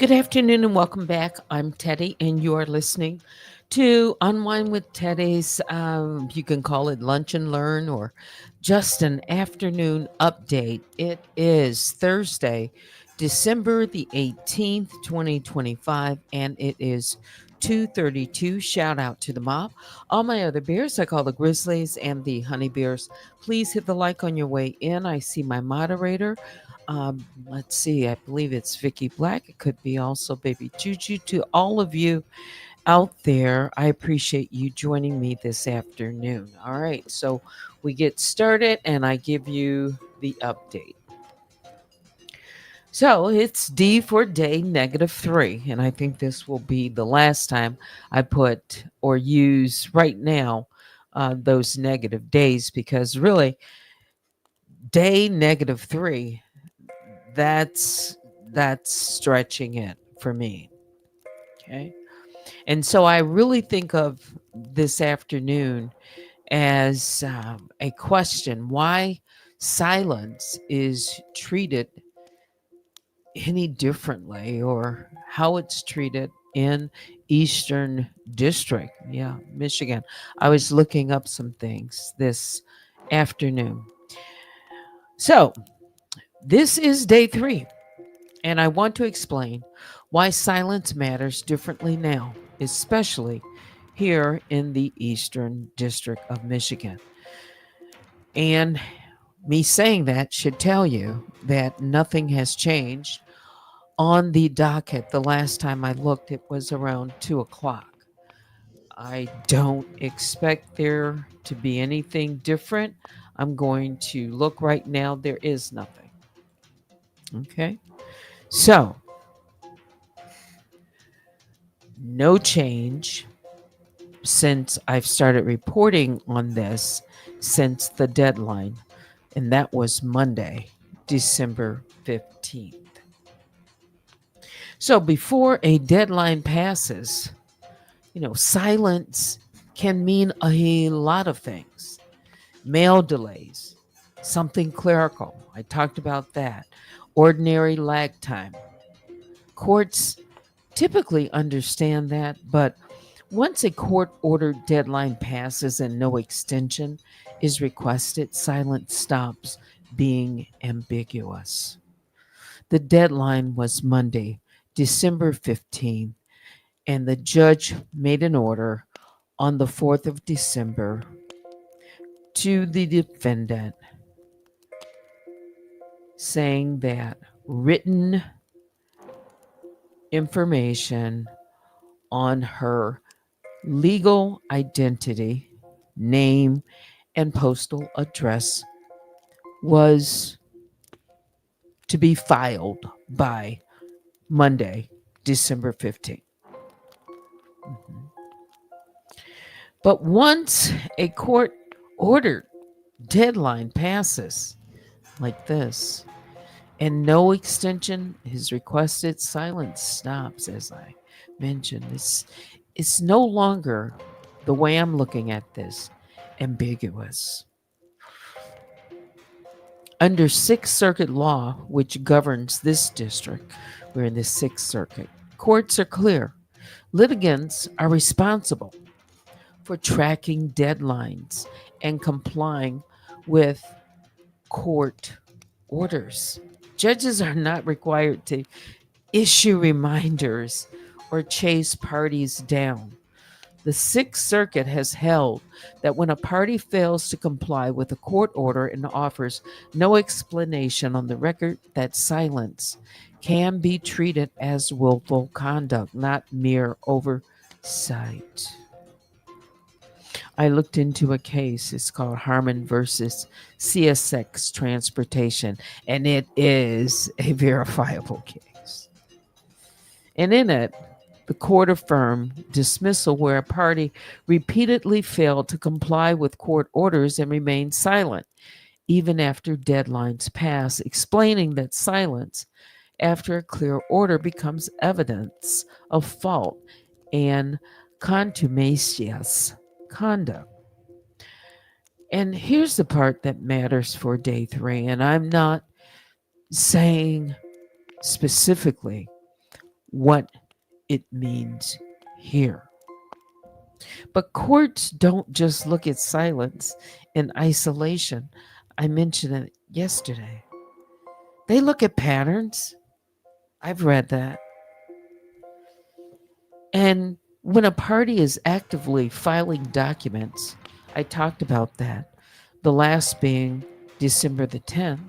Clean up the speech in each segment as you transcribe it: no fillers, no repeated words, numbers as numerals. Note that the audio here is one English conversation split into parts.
Good afternoon and welcome back. I'm Teddy, and you are listening to Unwind with Teddy's. You can call it Lunch and Learn or just an afternoon update. It is Thursday, December the 18th, 2025, and it is 2:32. Shout out to the mob. All my other bears, I call the Grizzlies and the Honey Bears. Please hit the like on your way in. I see my moderator. Let's see, I believe it's Vicky Black. It could be also Baby Juju. To all of you out there, I appreciate you joining me this afternoon. All right, so we get started and I give you the update. So it's D for day -3, and I think this will be the last time I put or use right now those negative days because really, day -3 that's stretching it for me. Okay. And so I really think of this afternoon as a question: why silence is treated any differently, or how it's treated in Eastern District. Yeah, Michigan. I was looking up some things this afternoon. So this is day 3. And I want to explain why silence matters differently now, especially here in the Eastern District of Michigan. And me saying that should tell you that nothing has changed on the docket. The last time I looked, it was around 2 o'clock. I don't expect there to be anything different. I'm going to look right now. There is nothing. Okay. So, no change since I've started reporting on this since the deadline, and that was Monday, December 15th. So before a deadline passes, silence can mean a lot of things. Mail delays, something clerical. I talked about that. Ordinary lag time. Courts typically understand that, but once a court ordered deadline passes and no extension is requested, silence stops being ambiguous. The deadline was Monday, December 15th, and the judge made an order on the 4th of December to the defendant saying that written information on her legal identity, name, and postal address was to be filed by Monday, December 15th. Mhm. But once a court ordered deadline passes like this and no extension is requested, silence stops, as I mentioned. It's no longer, the way I'm looking at this, ambiguous. Under Sixth Circuit law, which governs this district, we're in the Sixth Circuit, courts are clear. Litigants are responsible for tracking deadlines and complying with court orders. Judges are not required to issue reminders or chase parties down. The Sixth Circuit has held that when a party fails to comply with a court order and offers no explanation on the record, that silence can be treated as willful conduct, not mere oversight. I looked into a case. It's called Harmon versus CSX Transportation, and it is a verifiable case. And in it, the court affirmed dismissal where a party repeatedly failed to comply with court orders and remained silent, even after deadlines pass, explaining that silence after a clear order becomes evidence of fault and contumacious conduct. And here's the part that matters for day 3, and I'm not saying specifically what it means here. But courts don't just look at silence in isolation. I mentioned it yesterday. They look at patterns. I've read that. And when a party is actively filing documents, I talked about that, the last being December the 10th,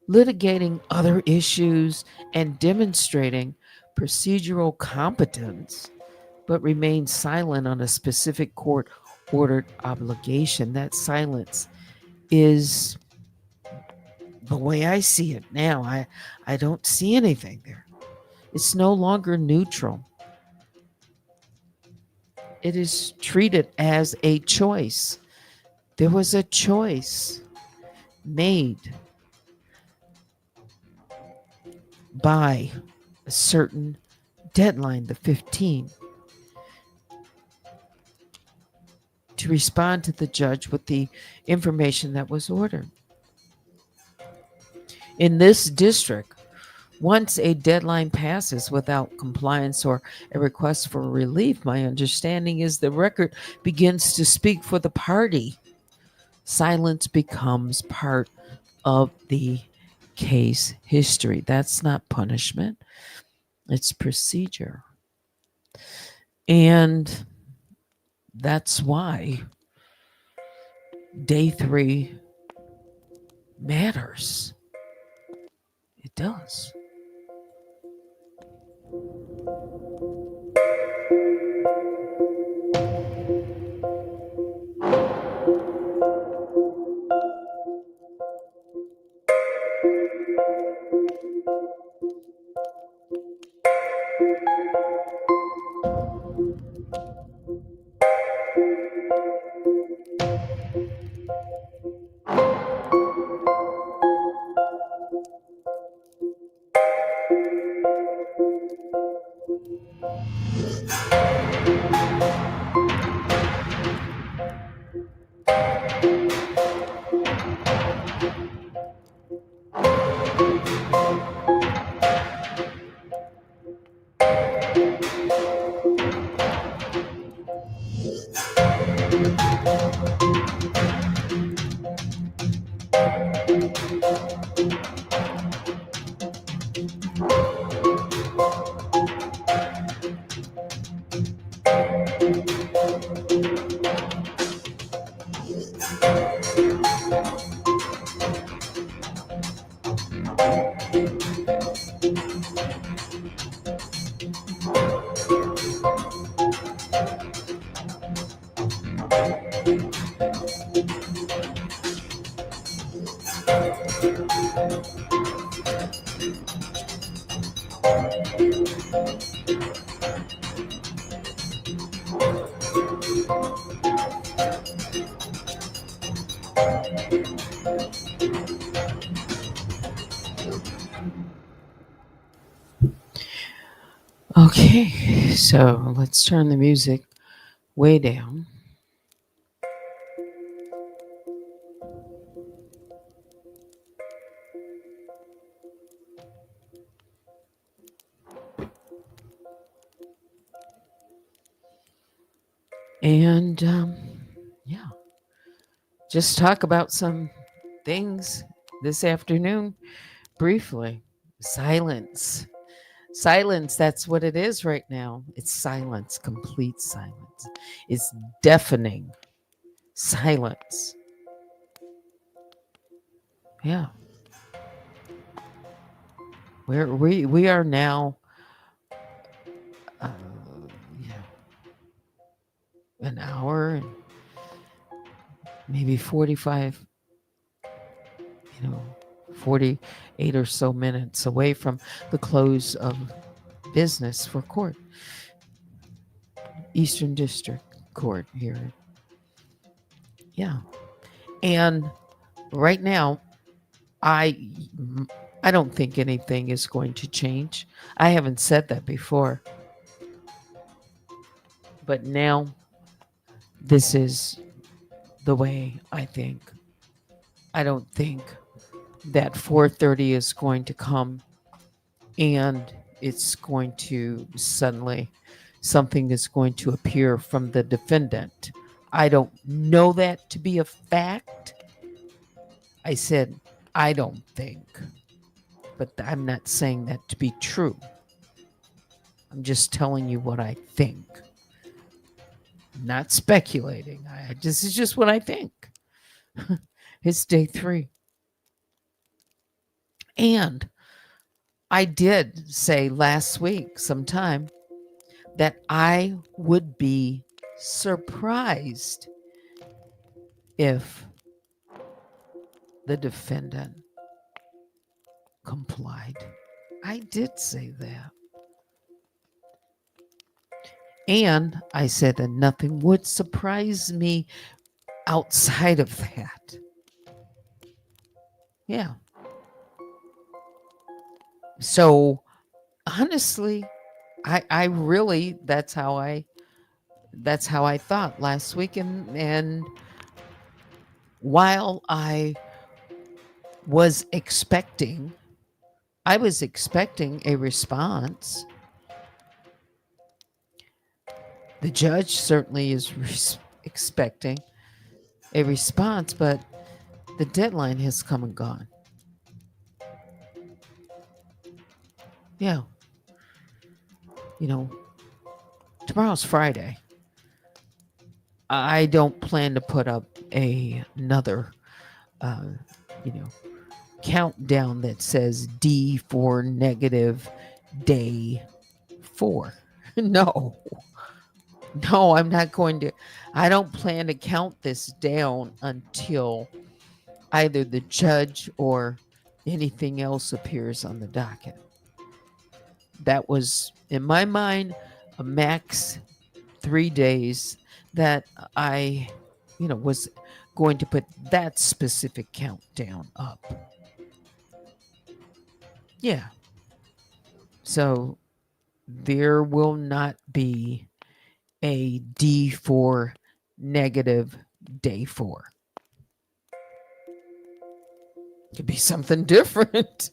litigating other issues and demonstrating procedural competence, but remain silent on a specific court ordered obligation. That silence is the way I see it now. I don't see anything there. It's no longer neutral. It is treated as a choice. There was a choice made by a certain deadline, the 15th, to respond to the judge with the information that was ordered. In this district, once a deadline passes without compliance or a request for relief, my understanding is the record begins to speak for the party. Silence becomes part of the case history. That's not punishment, it's procedure. And that's why day 3 matters. It does. Okay, so let's turn the music way down. And yeah, just talk about some things this afternoon briefly. Silence. Silence, that's what it is right now. It's silence, complete silence. It's deafening silence. Yeah. We are now uh, yeah, an hour and maybe 45, 48 or so minutes away from the close of business for court. Eastern District Court here. Yeah. And right now, I don't think anything is going to change. I haven't said that before. But now this is the way I think. I don't think that 4:30 is going to come and it's going to suddenly, something is going to appear from the defendant. I don't know that to be a fact. I said, I don't think, but I'm not saying that to be true. I'm just telling you what I think. Not speculating. This is just what I think. It's day 3. And I did say last week sometime that I would be surprised if the defendant complied. I did say that. And I said that nothing would surprise me outside of that. Yeah. So honestly, I really that's how I thought last week, and while I was expecting a response. The judge certainly is expecting a response, but the deadline has come and gone. Yeah. Tomorrow's Friday. I don't plan to put up another, countdown that says D for negative day 4. No, I'm not going to. I don't plan to count this down until either the judge or anything else appears on the docket. That was, in my mind, a max 3 days that I, was going to put that specific countdown up. Yeah. So there will not be a D for negative day 4. Could be something different.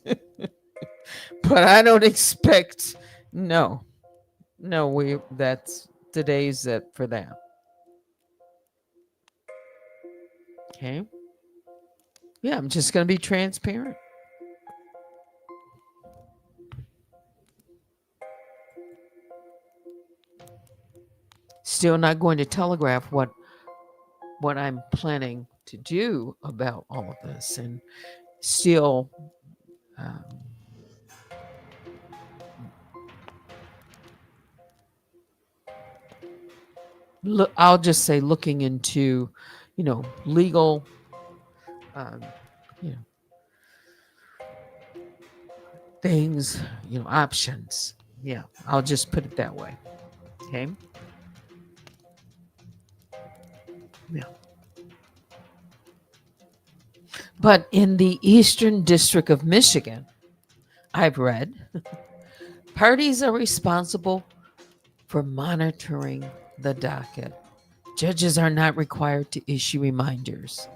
But I don't expect, no, that's today's it for that. Okay. Yeah, I'm just going to be transparent. Still not going to telegraph what I'm planning to do about all of this, and still I'll just say looking into, legal, things, options. Yeah, I'll just put it that way. Okay. Yeah. But in the Eastern District of Michigan, I've read, parties are responsible for monitoring the docket. Judges are not required to issue reminders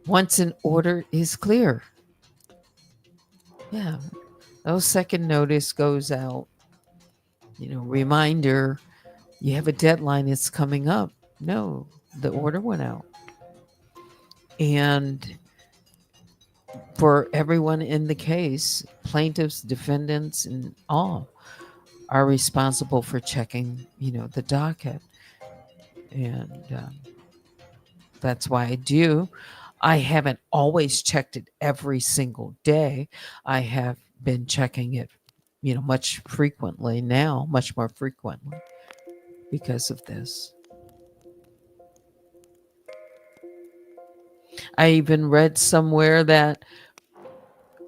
once an order is clear. Yeah, no second notice goes out. Reminder, you have a deadline, it's coming up. No, the order went out. And for everyone in the case, plaintiffs, defendants, and all are responsible for checking, the docket. And that's why I haven't always checked it every single day. I have been checking it, much more frequently because of this. I even read somewhere that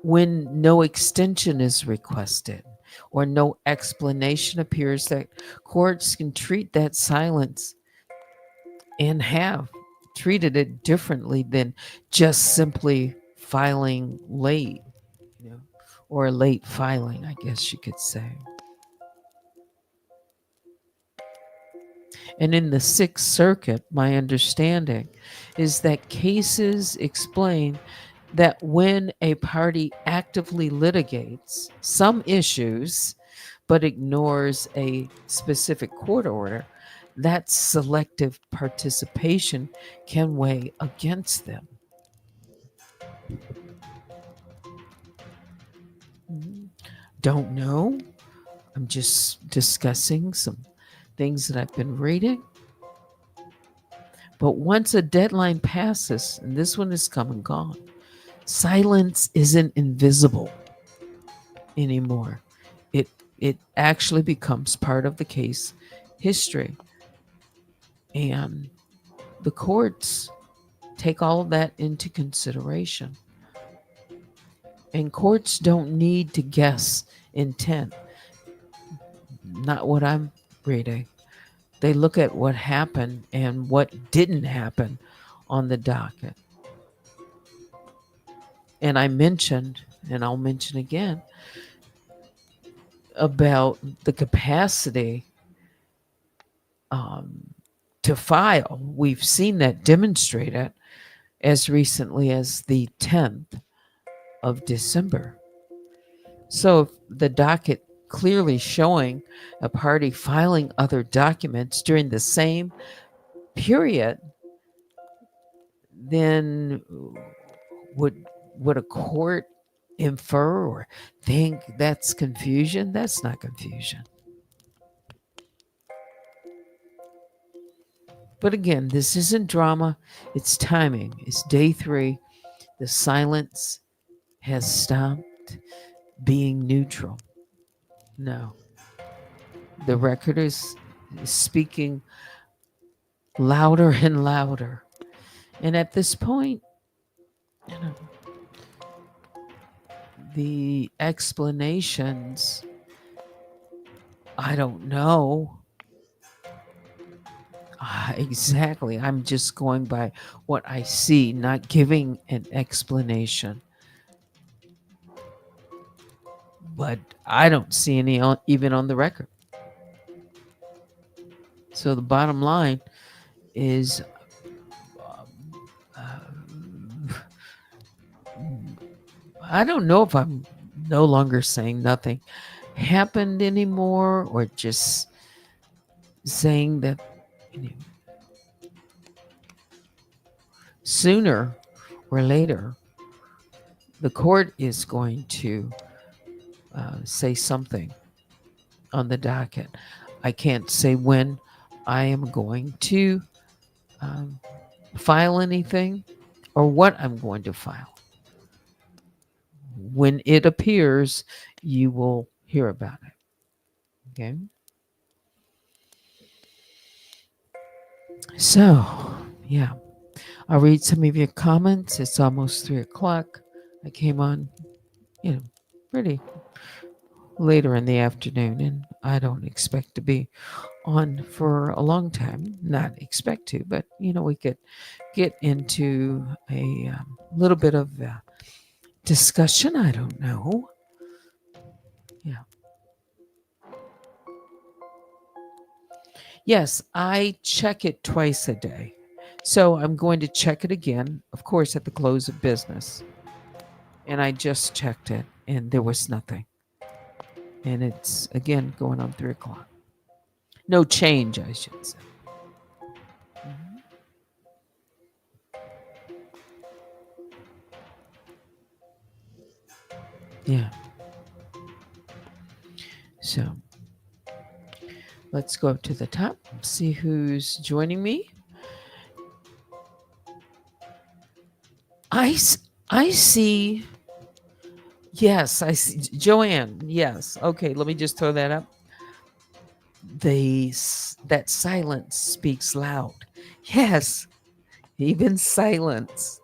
when no extension is requested or no explanation appears, that courts can treat that silence and have treated it differently than just simply filing late, or late filing, I guess you could say. And in the Sixth Circuit, my understanding is that cases explain that when a party actively litigates some issues but ignores a specific court order, that selective participation can weigh against them. Don't know. I'm just discussing some things that I've been reading. But once a deadline passes, and this one is come and gone, silence isn't invisible anymore. It actually becomes part of the case history. And the courts take all of that into consideration. And courts don't need to guess intent. Not what I'm reading. They look at what happened and what didn't happen on the docket. And I mentioned, and I'll mention again, about the capacity to file. We've seen that demonstrated as recently as the 10th of December. So if the docket clearly showing a party filing other documents during the same period, then would a court infer or think that's confusion? That's not confusion. But again, this isn't drama, it's timing. It's day 3. The silence has stopped being neutral. No. The record is speaking louder and louder. And at this point, you know, the explanations, I don't know exactly. I'm just going by what I see, not giving an explanation. But I don't see any even on the record. So the bottom line is uh, I don't know if I'm no longer saying nothing happened anymore or just saying that, you know, sooner or later the court is going to say something on the docket. I can't say when I am going to um, file anything or what I'm going to file. When it appears, you will hear about it. Okay. So, yeah, I'll read some of your comments. It's almost 3 o'clock. I came on, pretty later in the afternoon, and I don't expect to be on for a long time. Not expect to, but we could get into a little bit of discussion. I don't know. Yeah. Yes, I check it twice a day. So I'm going to check it again, of course, at the close of business. And I just checked it and there was nothing. And it's again going on 3 o'clock. No change, I should say. Mhm. Yeah. So let's go up to the top, see who's joining me. I, I see. Yes, I see. Joanne, yes. Okay, let me just throw that up. That silence speaks loud. Yes, even silence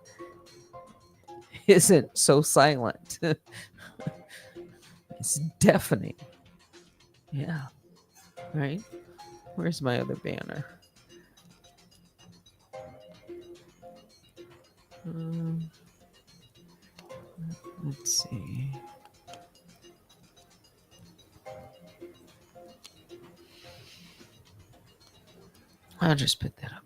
isn't so silent. It's deafening. Yeah, right? Where's my other banner? Um, let's see. I'll just put that up.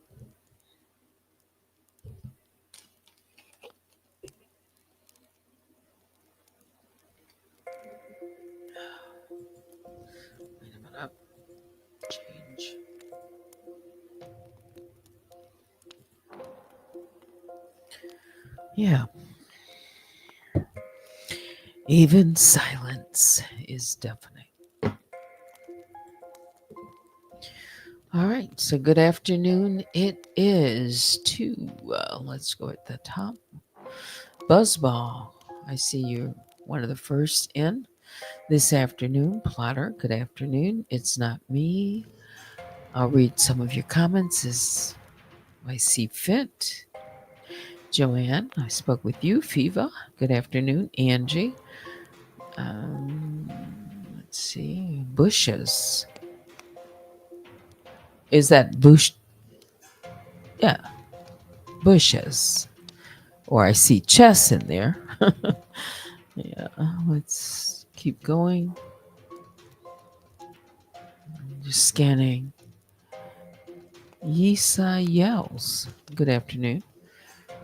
Yeah, even silence is deafening. All right, so good afternoon. It is 2. Let's go at the top. Buzzball, I see you're one of the first in this afternoon. Plotter, good afternoon. It's not me. I'll read some of your comments as I see fit. Joanne, I spoke with you. Fiva, good afternoon. Angie, let's see. Bushes. Is that bush? Yeah, bushes. Or I see chess in there. Yeah, let's keep going. Just scanning. Yisa yells. Good afternoon.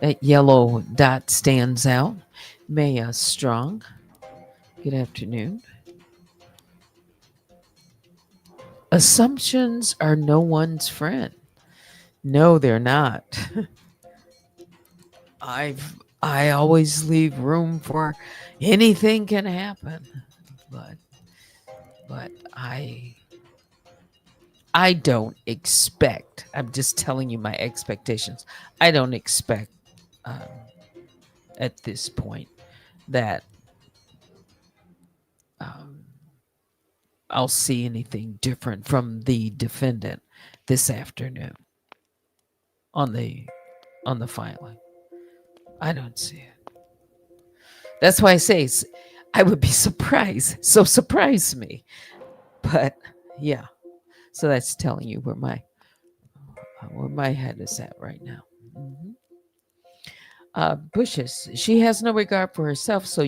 That yellow dot stands out. Maya Strong. Good afternoon. Assumptions are no one's friend. No, they're not. I always leave room for anything can happen. But but I don't expect. I'm just telling you my expectations. I don't expect um, at this point that um, I'll see anything different from the defendant this afternoon on the filing. I don't see it. That's why I say I would be surprised. So surprise me. But yeah, so that's telling you where my head is at right now. Mhm. Bushes. She has no regard for herself, so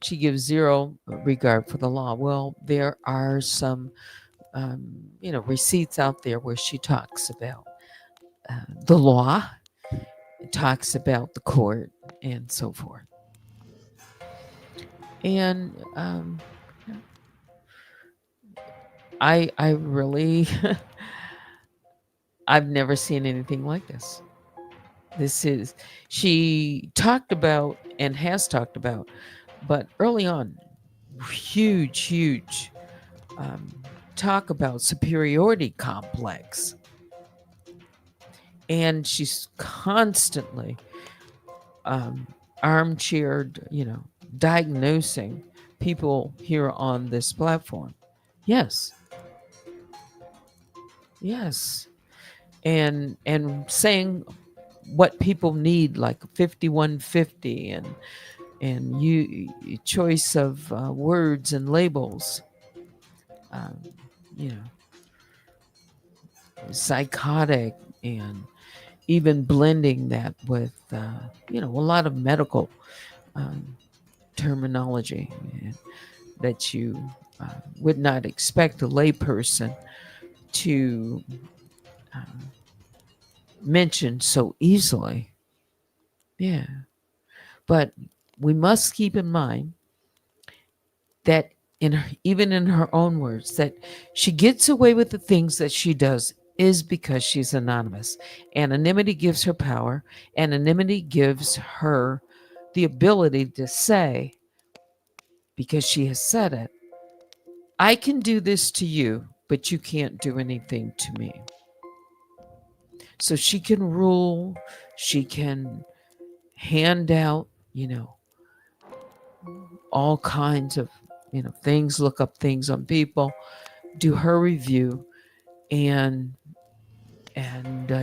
she gives zero regard for the law. Well, there are some, receipts out there where she talks about the law, talks about the court, and so forth. And I really, I've never seen anything like this. This is she talked about and has talked about, but early on, huge um, talk about superiority complex, and she's constantly armchaired, diagnosing people here on this platform. Yes, yes, and saying what people need, like 5150, and choice of words and labels, um, you know, psychotic, and even blending that with a lot of medical um, terminology that you would not expect a layperson to um, mention so easily. Yeah, but we must keep in mind that even in her own words, that she gets away with the things that she does is because she's anonymous. Anonymity gives her power. Anonymity gives her the ability to say, because she has said it, I can do this to you, but you can't do anything to me. So she can rule, she can hand out, all kinds of, things, look up things on people, do her review, and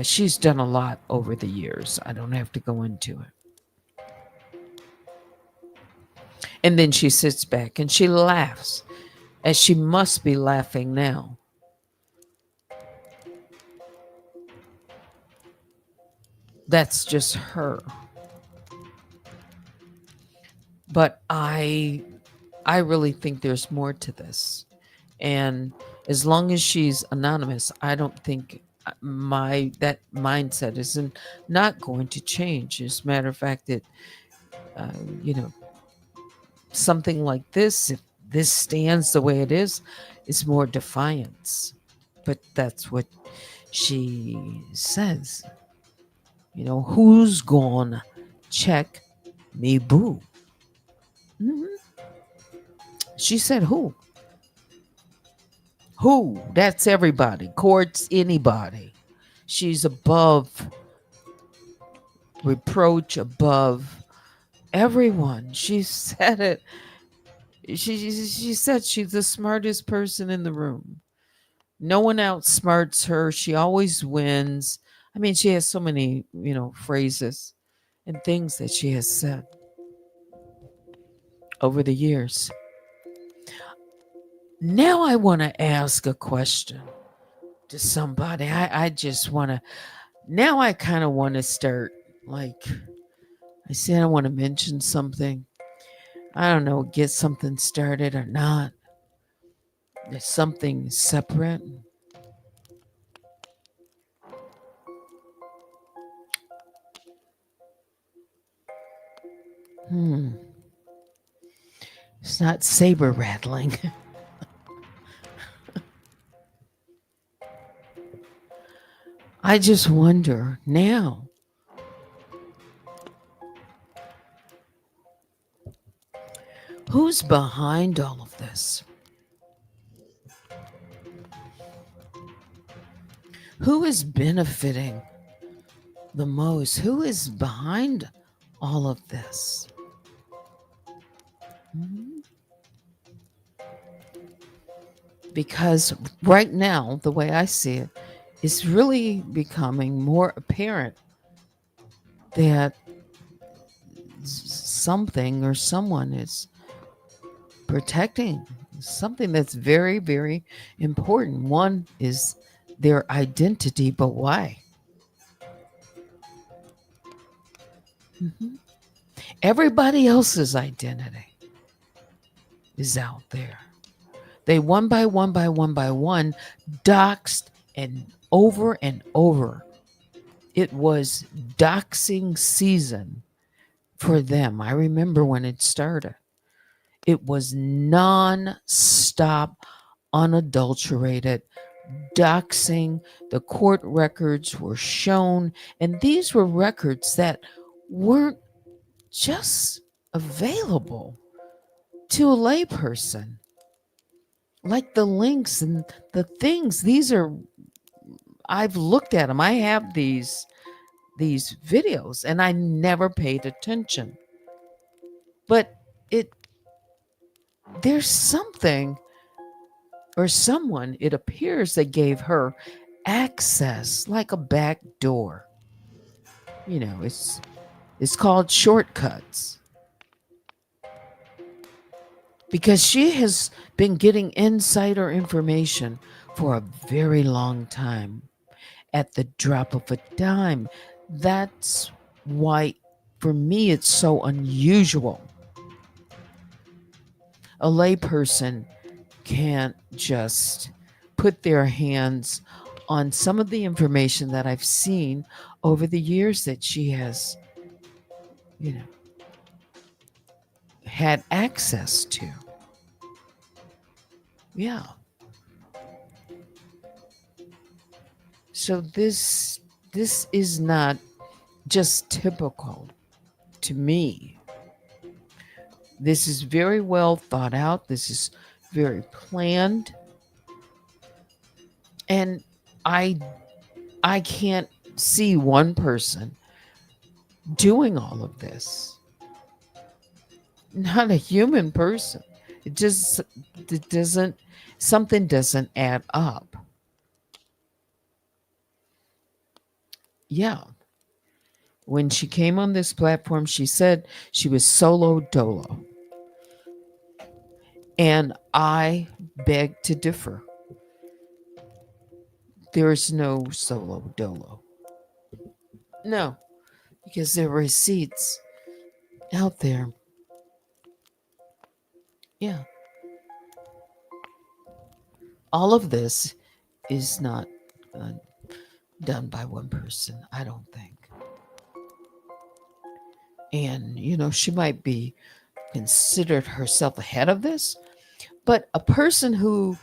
she's done a lot over the years. I don't have to go into it. And then she sits back and she laughs, as she must be laughing now. That's just her. But I really think there's more to this. And as long as she's anonymous, I don't think my that mindset isn't not going to change. As a matter of fact, it uh, you know something like this, if this stands the way it is more defiance. But that's what she says. Who's gonna check me boo. Mhm. She said, who? Who? That's everybody. Courts, anybody. She's above reproach, above everyone. She said it. She said she's the smartest person in the room. No one outsmarts her. She always wins. I mean, she has so many, phrases and things that she has said over the years. Now I want to ask a question to somebody. I just want to, now I kind of want to start, like I said, I want to mention something. I don't know, get something started or not. There's something separate. Hmm. It's not saber rattling. I just wonder now, who's behind all of this? Who is benefiting the most? Who is behind all of this? Mhm. Because right now, the way I see it, it's really becoming more apparent that something or someone is protecting something that's very, very important. One is their identity, but why? Mhm. Everybody else's identity is out there. They one by one doxed and over. It was doxing season for them. I remember when it started. It was non-stop, unadulterated doxing. The court records were shown, and these were records that weren't just available to a layperson. Like the links and the things, these are, I've looked at them. I have these videos and I never paid attention. But it there's something or someone, it appears, that gave her access like a back door. It's called shortcuts because she has been getting insider information for a very long time at the drop of a dime. That's why, for me, it's so unusual. A layperson can't just put their hands on some of the information that I've seen over the years that she has, you know, had access to. Yeah. So this is not just typical to me. This is very well thought out. This is very planned. And I I can't see one person doing all of this. Not a human person. It just it doesn't something doesn't add up. Yeah. When she came on this platform, she said she was solo dolo. And I beg to differ. There is no solo dolo. No, because there are receipts out there. Yeah. All of this is not uh, done by one person, I don't think. And, she might be considered herself ahead of this, but a person who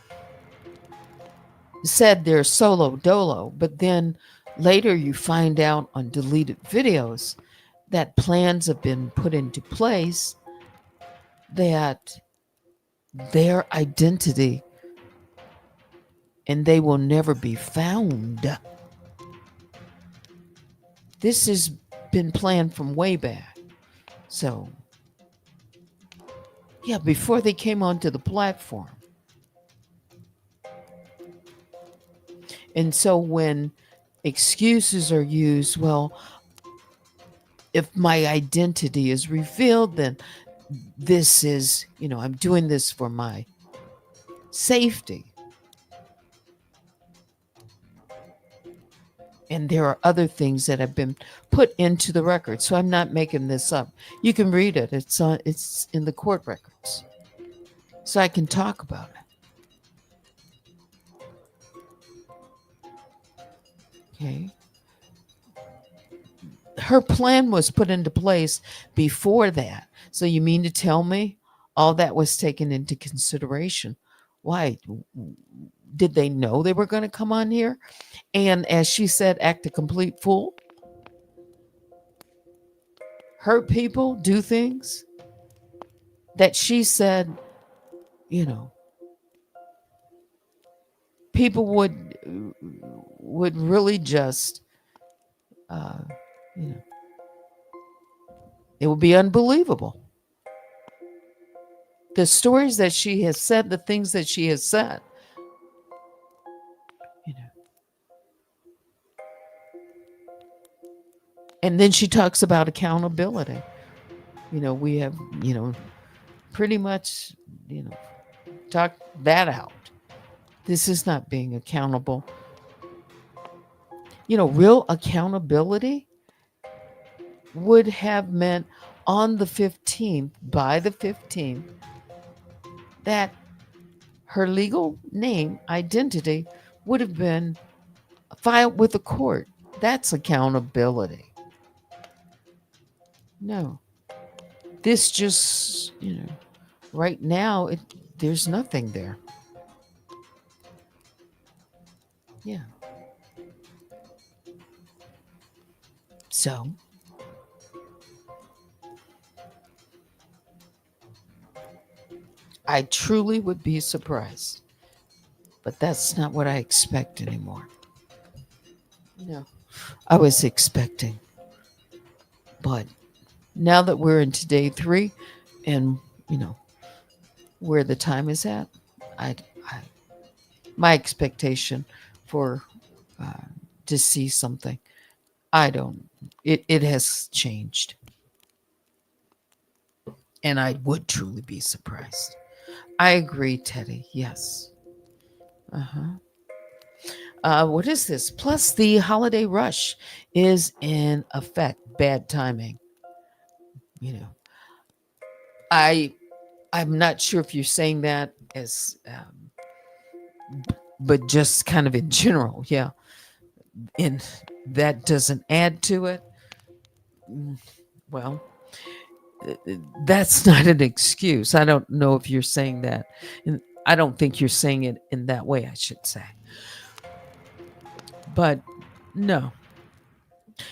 said they're solo dolo, but then later you find out on deleted videos that plans have been put into place, that their identity and they will never be found. This has been planned from way back. So, yeah, before they came onto the platform. And so when excuses are used, well, if my identity is revealed, then this is, I'm doing this for my safety. And there are other things that have been put into the record. So I'm not making this up. You can read it. It's in the court records. So I can talk about it. Okay. Her plan was put into place before that. So you mean to tell me all that was taken into consideration? Why? Did they know they were going to come on here? And as she said, act a complete fool? Hurt people, do things that she said, you know, people would really just, uh, you know, it would be unbelievable. The stories that she has said, the things that she has said, you know. And then she talks about accountability. We have, pretty much, talked that out. This is not being accountable. Real accountability would have meant on the 15th, by the 15th, that her legal name, identity, would have been filed with the court. That's accountability. No. This just, right now, there's nothing there. Yeah. So, I truly would be surprised. But that's not what I expect anymore. No, I was expecting. But now that we're into day 3 and, you know, where the time is at, I my expectation for uh, to see something, I don't, it has changed. And I would truly be surprised. I agree, Teddy. Yes. Uh-huh. What is this? Plus, the holiday rush is in effect. Bad timing. You know, I I'm not sure if you're saying that as, but just kind of in general. Yeah, and that doesn't add to it. Mm, Well, that's not an excuse. I don't know if you're saying that, and I don't think you're saying it in that way. I should say, but no,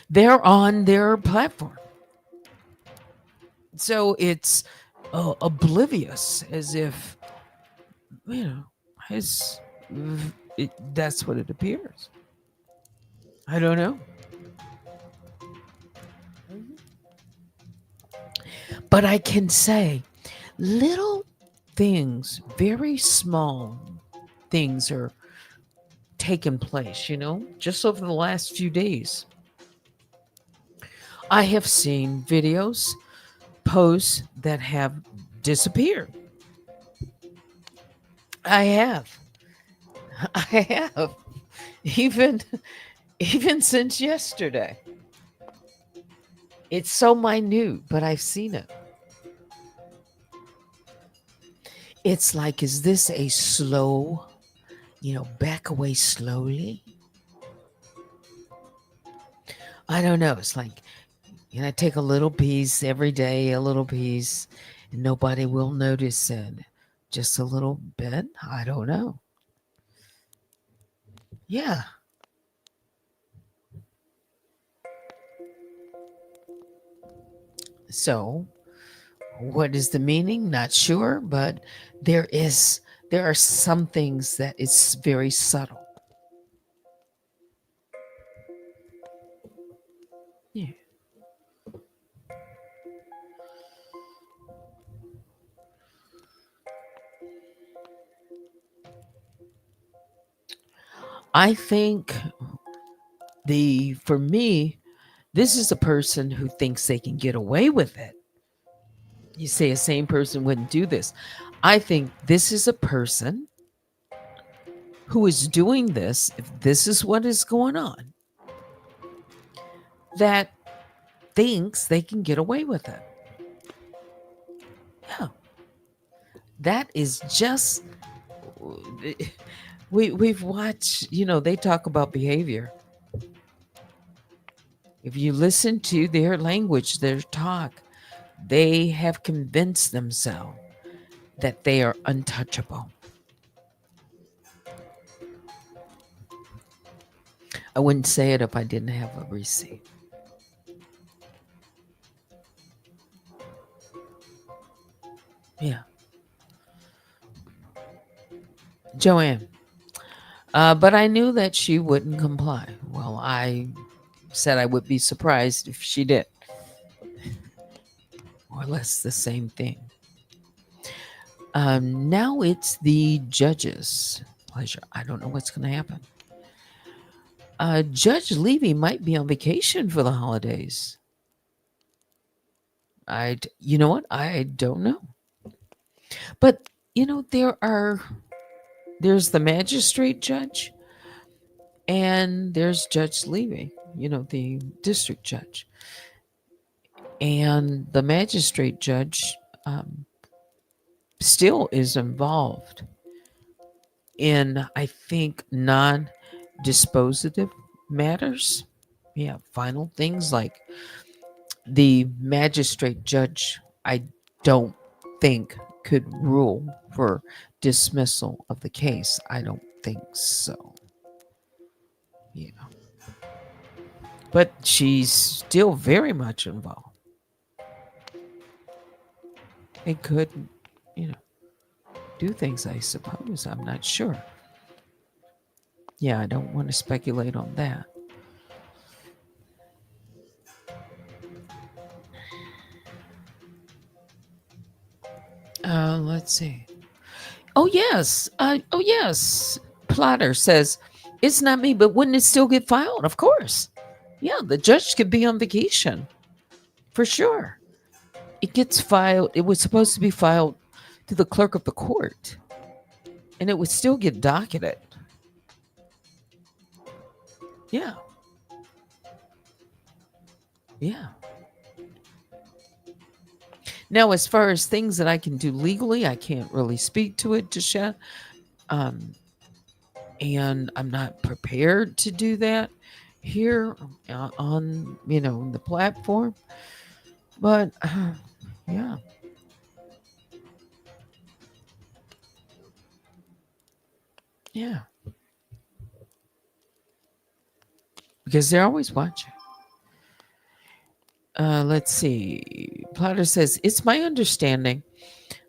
they're on their platform. So it's oblivious, as if, you know, his, that's what it appears. I don't know. But I can say little things, very small things are taking place, just over the last few days. I have seen videos, posts that have disappeared. I have. I have. Even even since yesterday. It's so minute, but I've seen it. It's like, is this a slow, back away slowly? I don't know. It's like, take a little piece every day, a little piece, and nobody will notice it. Just a little bit. I don't know. Yeah. So, what is the meaning? Not sure, but there is there are some things that it's very subtle. Yeah. I think the for me, this is a person who thinks they can get away with it. You say a sane person wouldn't do this. I think this is a person who is doing this, if this is what is going on, that thinks they can get away with it. Yeah. That is just we've watched, they talk about behavior. If you listen to their language, their talk, they have convinced themselves that they are untouchable. I wouldn't say it if I didn't have a receipt. Yeah. Joanne. But I knew that she wouldn't comply. Well, I said I would be surprised if she did. More or less the same thing. Now it's the judge's pleasure. I don't know what's going to happen. Judge Levy might be on vacation for the holidays. You know what? I don't know. But there's the magistrate judge, and there's Judge Levy. The district judge, and the magistrate judge still is involved in, I think, non-dispositive matters. Yeah, final things like the magistrate judge, I don't think could rule for dismissal of the case. I don't think so. Yeah. But she's still very much involved. It could, you know, do things, I suppose. I'm not sure. Yeah, I don't want to speculate on that. Let's see. Oh yes. Oh yes. Plotter says it's not me, but wouldn't it still get filed? Of course. Yeah, the judge could be on vacation for sure. It gets filed. It was supposed to be filed to the clerk of the court, and it would still get docketed. Yeah. Yeah. Now, as far as things that I can do legally, I can't really speak to it just yet. Um, and I'm not prepared to do that here on the platform. But yeah, yeah, because they're always watching. Let's see. Plotter says it's my understanding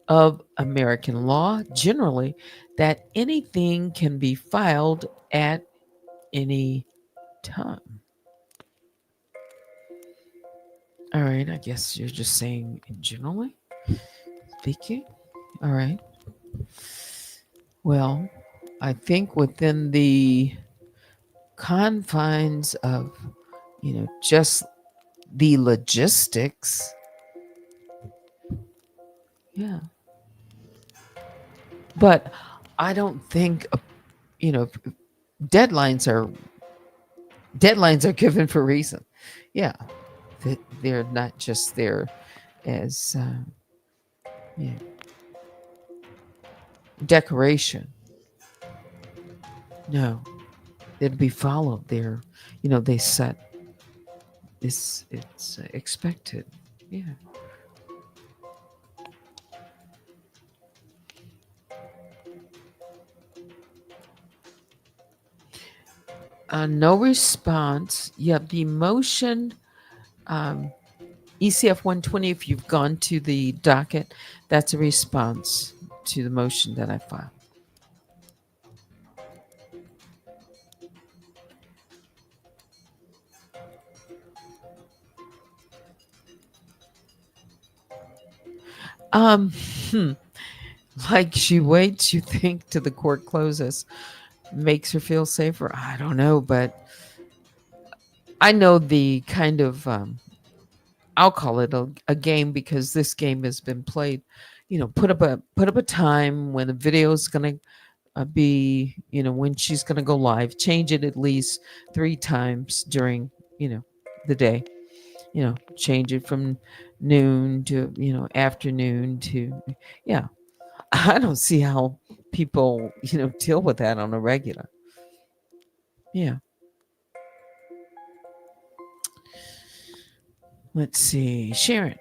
of American law generally that anything can be filed at any time. All right, I guess you're just saying generally speaking. All right. Well, I think within the confines of, just the logistics, yeah. But I don't think, you know, deadlines are deadlines are given for a reason. Yeah, they're not just there as yeah, decoration. No, it'd be followed. They set this. It's expected. Yeah. No response. Yeah, the motion. Um, ECF 120, if you've gone to the docket, that's a response to the motion that I filed. Um, hmm, like she waits, you think, till the court closes, makes her feel safer. I don't know, but I know the kind of I'll call it a game because this game has been played. Put up a time when the video is going to be, when she's going to go live. Change it at least 3 times during, the day. Change it from noon to, afternoon to, yeah. I don't see how people, deal with that on a regular. Yeah. Let's see. Sharon,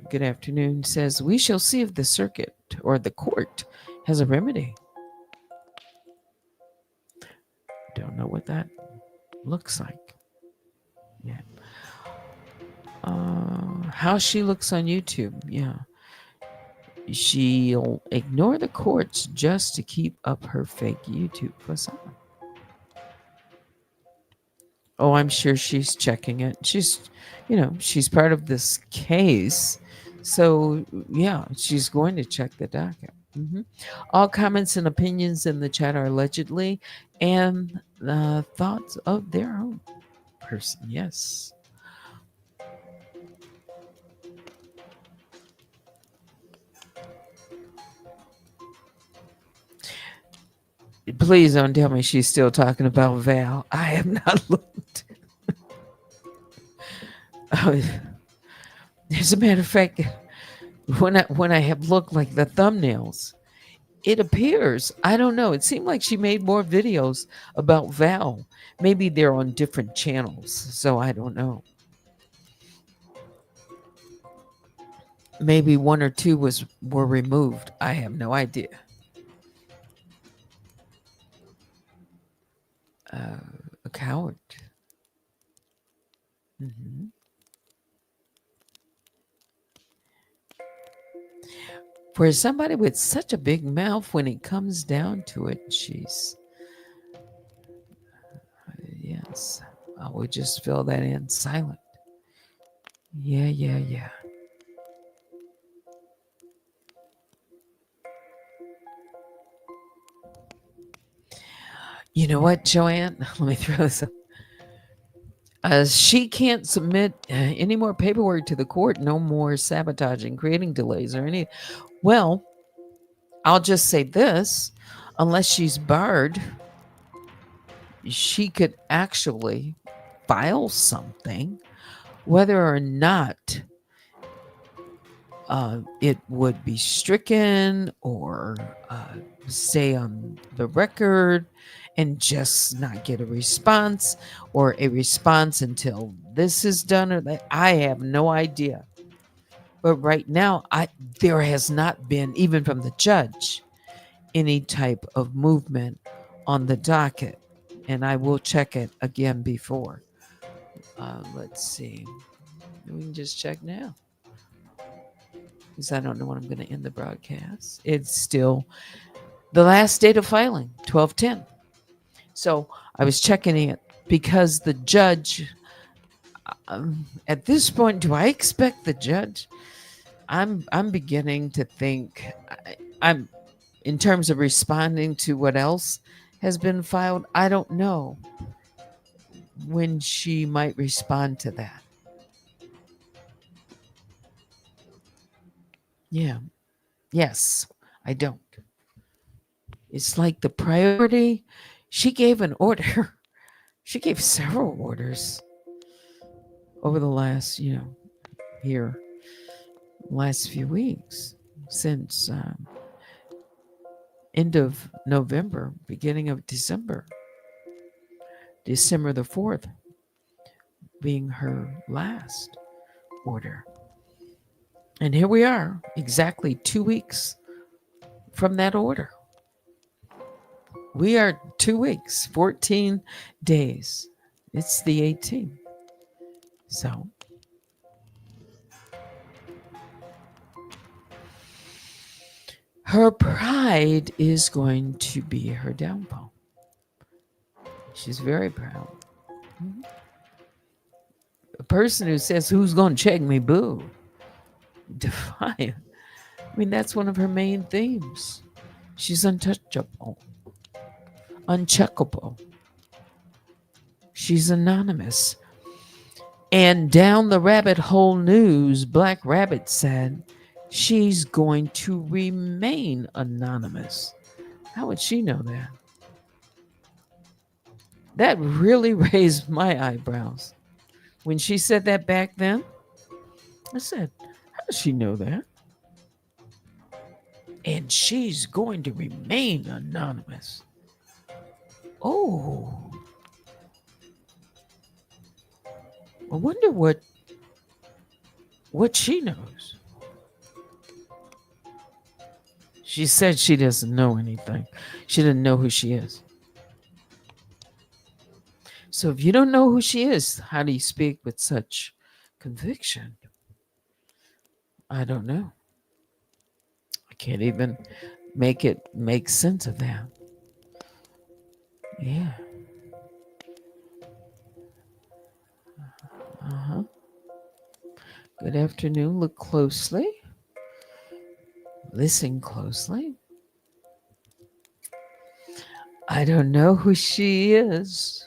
good afternoon, says, we shall see if the circuit or the court has a remedy. Don't know what that looks like. Yeah. How she looks on YouTube. Yeah. She'll ignore the courts just to keep up her fake YouTube facade. Oh, I'm sure she's checking it. She's part of this case. So, yeah, she's going to check the docket. All comments and opinions in the chat are allegedly and thoughts of their own person. Yes. Please don't tell me she's still talking about Val. I have not looked. As a matter of fact, when I have looked like the thumbnails, it appears, I don't know, it seemed like she made more videos about Val. Maybe they're on different channels, so I don't know. Maybe 1 or 2 were removed. I have no idea. A coward. Mhm. For somebody with such a big mouth, when it comes down to it, she's, yes, I would just fill that in silent. Yeah, yeah, yeah. You know what, Joanne? Let me throw this up. She can't submit any more paperwork to the court. No more sabotaging, creating delays, or any. Well, I'll just say this: unless she's barred, she could actually file something, whether or not it would be stricken or stay on the record and just not get a response, or a response until this is done, or that. I have no idea. But right now, there has not been, even from the judge, any type of movement on the docket. And I will check it again before. Let's see. We can just check now, because I don't know when I'm going to end the broadcast. It's still the last date of filing, 12/10. So I was checking it because the judge, at this point, do I expect the judge? I'm beginning to think, I'm in terms of responding to what else has been filed. I don't know when she might respond to that. Yeah. Yes, I don't. It's like the priority. She gave an order. She gave several orders over the last, here, last few weeks, since end of November, beginning of December. December the 4th being her last order. And here we are, exactly 2 weeks from that order. We are 2 weeks, 14 days. It's the 18th. So Her pride is going to be her downfall. She's very proud. Mhm. A person who says, "Who's going to check me?" Boo. Defiant. I mean, that's one of her main themes. She's untouchable, uncheckable. She's anonymous. And down the rabbit hole news, Black Rabbit said she's going to remain anonymous. How would she know that? That really raised my eyebrows. When she said that back then, I said, how does she know that? And she's going to remain anonymous. Oh, I wonder what she knows. She said she doesn't know anything. She didn't know who she is. So if you don't know who she is, how do you speak with such conviction? I don't know. I can't even make sense of that. Yeah. Uh-huh. Good afternoon. Look closely. Listen closely. I don't know who she is.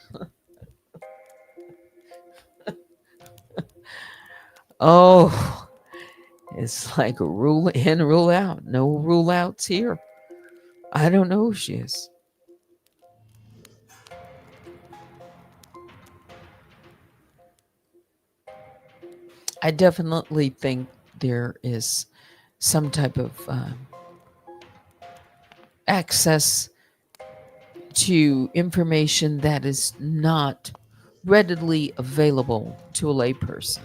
Oh, it's like a rule in, rule out. No rule outs here. I don't know who she is. I definitely think there is some type of access to information that is not readily available to a layperson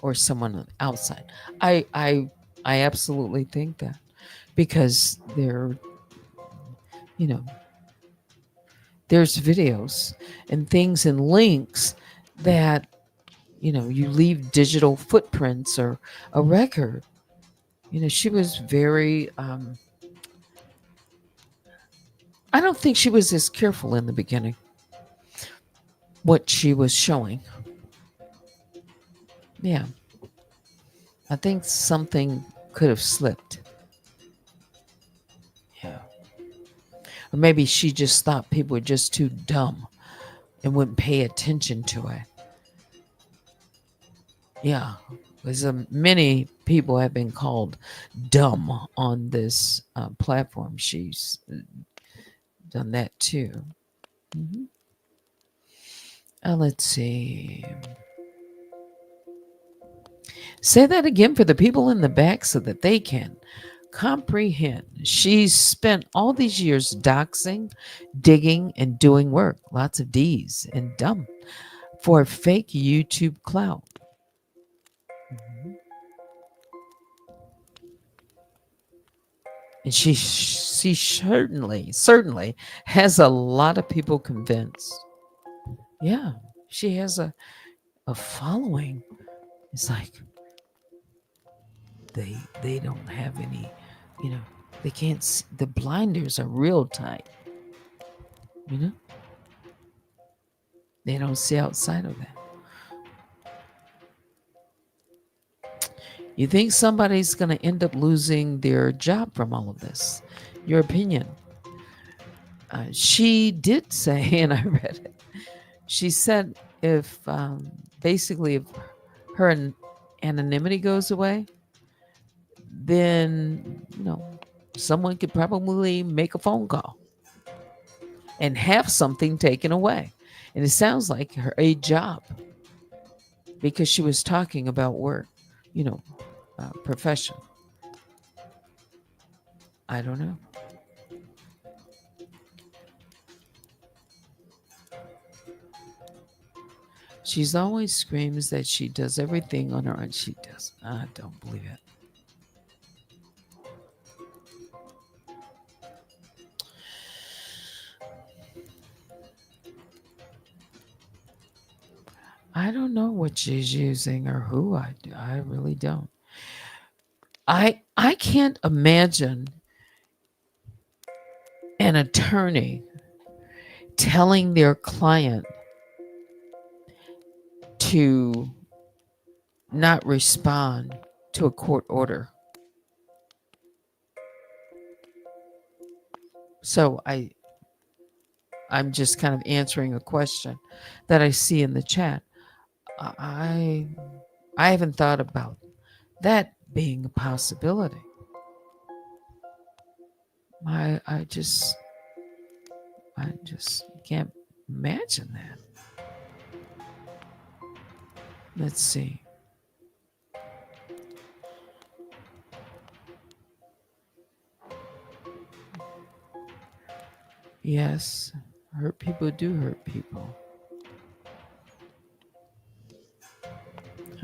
or someone outside. I absolutely think that because you know, there's videos and things and links that you leave digital footprints or a record. She was very I don't think she was as careful in the beginning what she was showing. Yeah, I think something could have slipped. Yeah. Or maybe she just thought people were just too dumb and wouldn't pay attention to it. Yeah, because many people have been called dumb on this platform. She's done that too. Hmm. Let's see. Say that again for the people in the back so that they can comprehend. She's spent all these years doxing, digging, and doing work. Lots of D's and dumb for fake YouTube clout. Mhm. And she certainly has a lot of people convinced. Yeah, she has a following. It's like they don't have any, you know, they can't see, the blinders are real tight, you know? They don't see outside of that. You think somebody's going to end up losing their job from all of this? Your opinion. She did say, and I read it, she said if basically if her anonymity goes away, then, someone could probably make a phone call and have something taken away. And it sounds like a job because she was talking about work, you know, profession. I don't know. She's always screams that she does everything on her own. She does. I don't believe it. I don't know what she's using or who. I really don't. I can't imagine an attorney telling their client to not respond to a court order. So I'm just kind of answering a question that I see in the chat. I I haven't thought about that being a possibility. I I just can't imagine that. Let's see. Yes, hurt people do hurt people.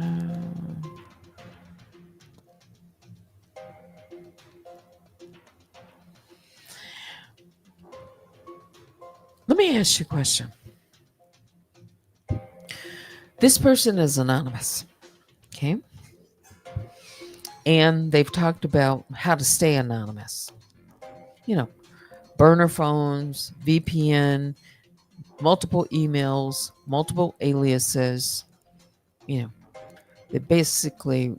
Uh, Let me ask you a question. This person is anonymous, okay? And they've talked about how to stay anonymous. You know, burner phones, VPN, multiple emails, multiple aliases. You know, they basically,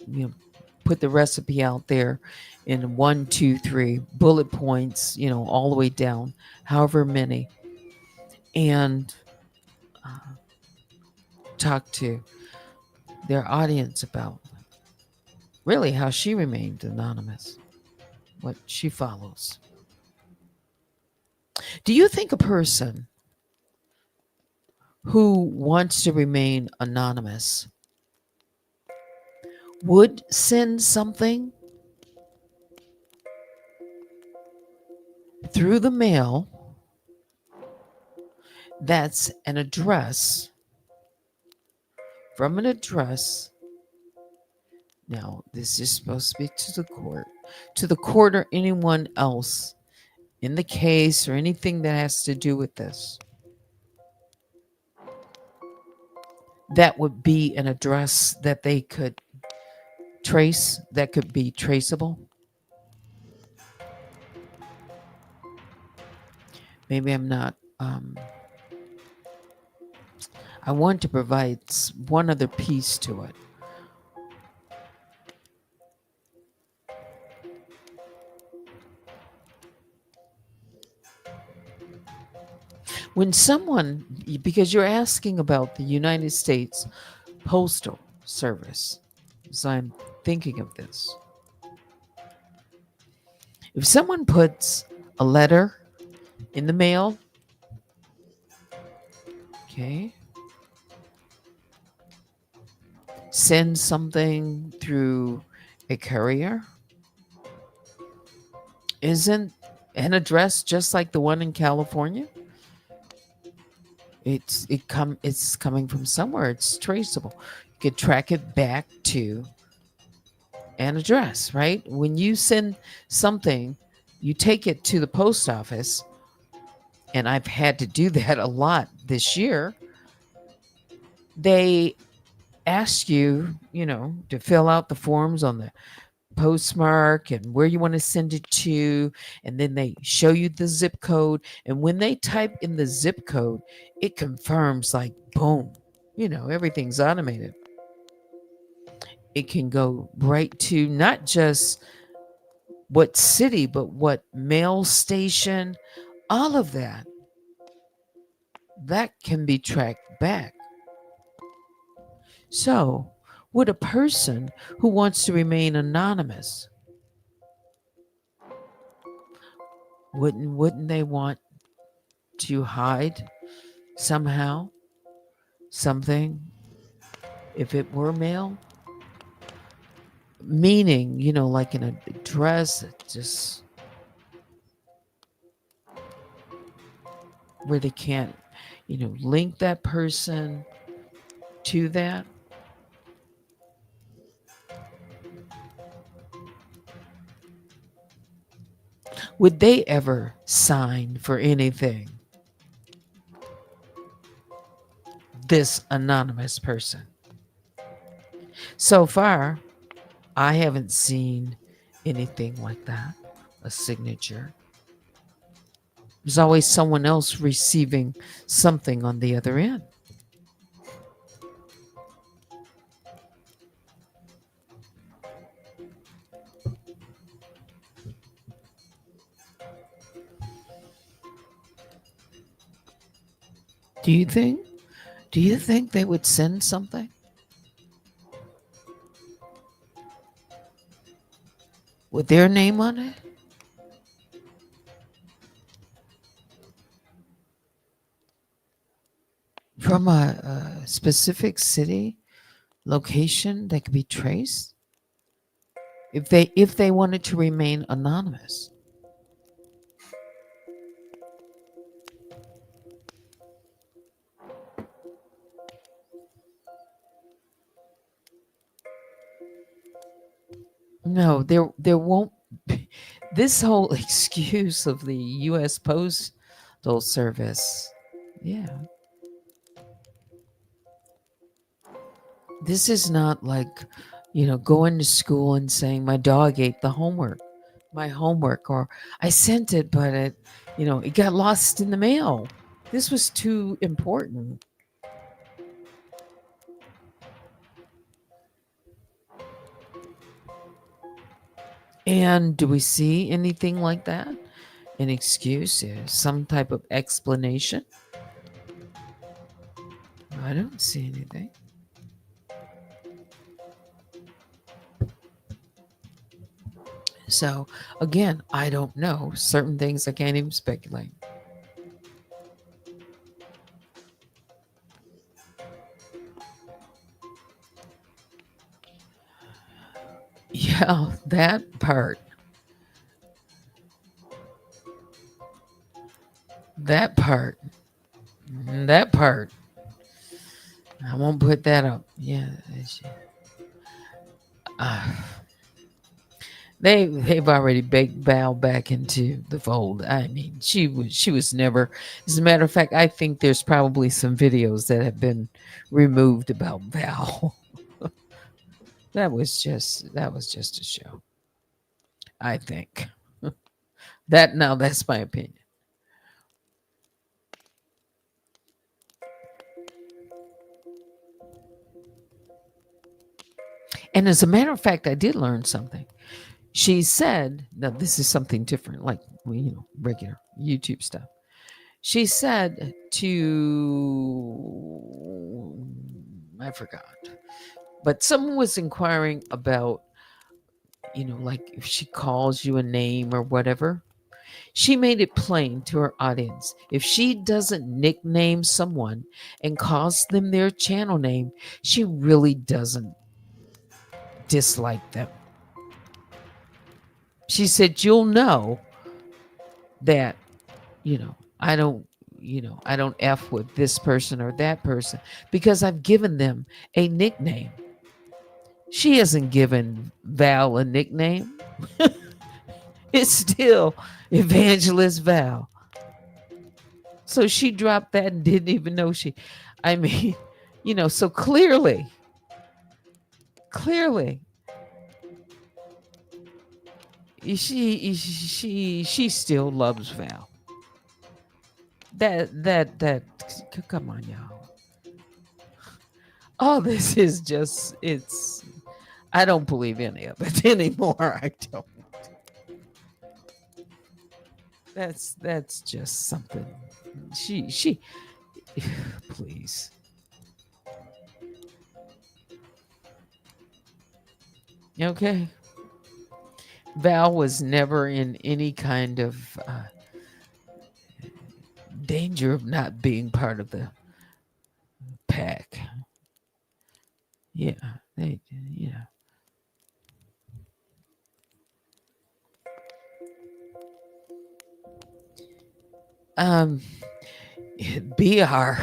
put the recipe out there in 1, 2, 3 bullet points, all the way down, however many, and talk to their audience about really how she remained anonymous, what she follows. Do you think a person who wants to remain anonymous would send something through the mail that's an address from an address? Now, this is supposed to be to the court or anyone else in the case or anything that has to do with this. That would be an address that they could trace, that could be traceable. Maybe I'm not. I want to provide one other piece to it. When someone, because you're asking about the United States Postal Service, so I'm thinking of this. If someone puts a letter in the mail, okay, send something through a courier, isn't an address just like the one in California? It's coming from somewhere. It's traceable. You could track it back to an address, right? When you send something, you take it to the post office, and I've had to do that a lot this year. They ask you, to fill out the forms on the postmark and where you want to send it to, and then they show you the zip code, and when they type in the zip code, it confirms, like, boom, everything's automated. It can go right to not just what city, but what mail station, all of that can be tracked back. So would a person who wants to remain anonymous, wouldn't they want to hide somehow something if it were mail? Meaning, like an address, just where they can't, link that person to that. Would they ever sign for anything? This anonymous person. So far, I haven't seen anything like that, a signature. There's always someone else receiving something on the other end. Do you think? Do you think they would send something with their name on it from a specific city location that could be traced if they wanted to remain anonymous? No, there won't be. This whole excuse of the US Postal Service. Yeah. This is not like, going to school and saying my dog ate my homework, or I sent it, but it got lost in the mail. This was too important. And do we see anything like that? An excuse, some type of explanation? I don't see anything. So, again, I don't know. Certain things I can't even speculate. Yeah, that part. That part. That part. I won't put that up. Yeah. Uh, they've already baked Val back into the fold. I mean, she was never. As a matter of fact, I think there's probably some videos that have been removed about Val. That was just a show. I think that's my opinion. And as a matter of fact, I did learn something. She said, now this is something different, like regular YouTube stuff. She said to, I forgot, but someone was inquiring about, like if she calls you a name or whatever. She made it plain to her audience. If she doesn't nickname someone and calls them their channel name, she really doesn't dislike them. She said, you'll know that, I don't F with this person or that person because I've given them a nickname. She hasn't given Val a nickname. It's still Evangelist Val. So she dropped that and didn't even know I mean, so clearly, she still loves Val. That come on, y'all. All this is just I don't believe any of it anymore. I don't. That's just something. She please. Okay. Val was never in any kind of danger of not being part of the pack. Yeah, yeah. Um, BR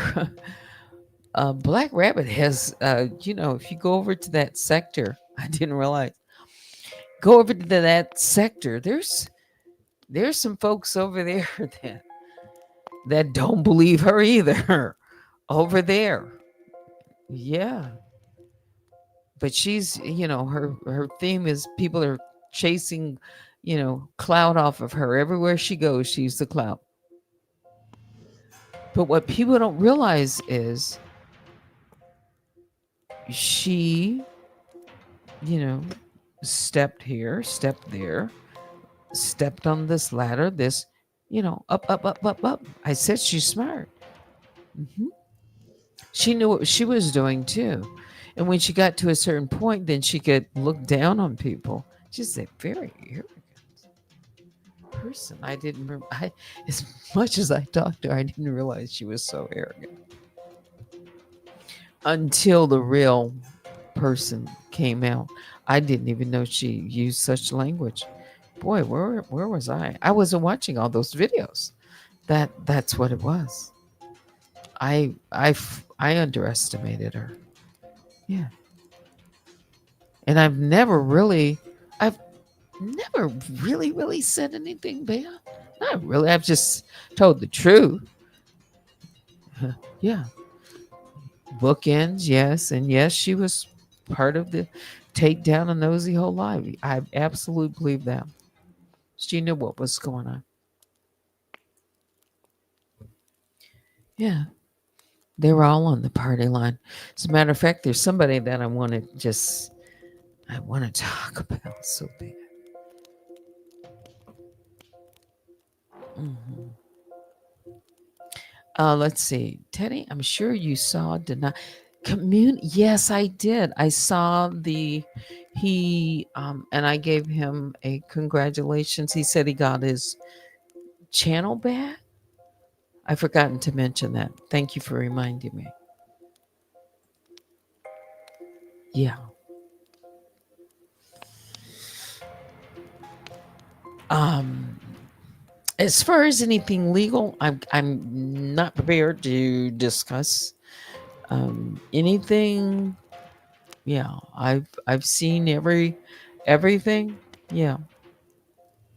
Black Rabbit has if you go over to that sector, I didn't realize. Go over to that sector. There's some folks over there that don't believe her either. Over there. Yeah. But she's, her theme is people are chasing, clout off of her. Everywhere she goes, she's the clout. But what people don't realize is she, you know, stepped here, stepped there, stepped on this ladder, this, up, up, up, up, up. I said she's smart. Hmm. She knew what she was doing too. And when she got to a certain point, then she could look down on people. She's a very arrogant person. I didn't, as much as I talked to her, I didn't realize she was so arrogant until the real person came out. I didn't even know she used such language. Boy, where was I? I wasn't watching all those videos. That's what it was. I underestimated her. Yeah. And I've never really said anything bad. Not really. I've just told the truth. Yeah. Bookends, yes. And yes, she was part of the takedown of Nosy Whole Live. I absolutely believe that. She knew what was going on. Yeah. They were all on the party line. As a matter of fact, there's somebody that I want to talk about so bad. Hmm. Let's see. Teddy, I'm sure you saw deny Yes, I did. I saw he and I gave him a congratulations. He said he got his channel back. I forgotten to mention that. Thank you for reminding me. Yeah. Um as far as anything legal, I'm not prepared to discuss anything. Yeah, I've seen everything. Yeah.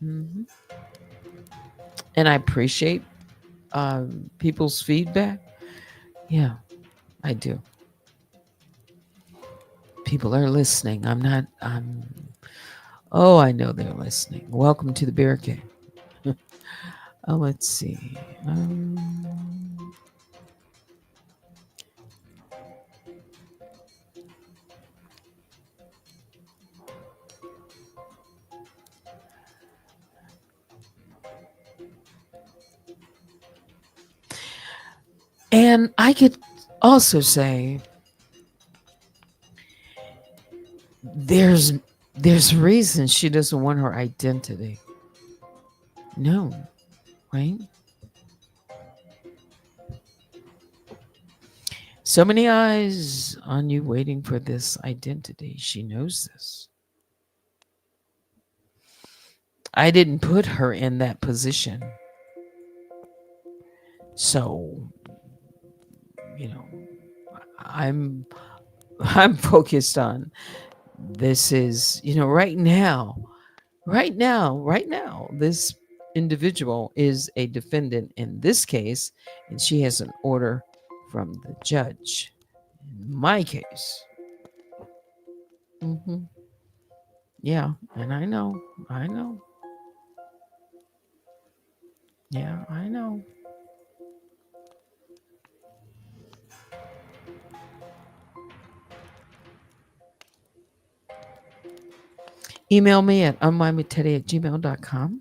Hmm. And I appreciate people's feedback. Yeah, I do. People are listening. I'm not. Oh, I know they're listening. Welcome to the Bear Cave. Oh, let's see. And I could also say there's there's reason she doesn't want her identity. No, right? So many eyes on you waiting for this identity. She knows this. I didn't put her in that position. So, you know, I'm I'm focused on this is, right now, this individual is a defendant in this case, and she has an order from the judge. In my case. Hmm. Yeah, and I know. Yeah, I know. Email me at unwindwithteddy@gmail.com.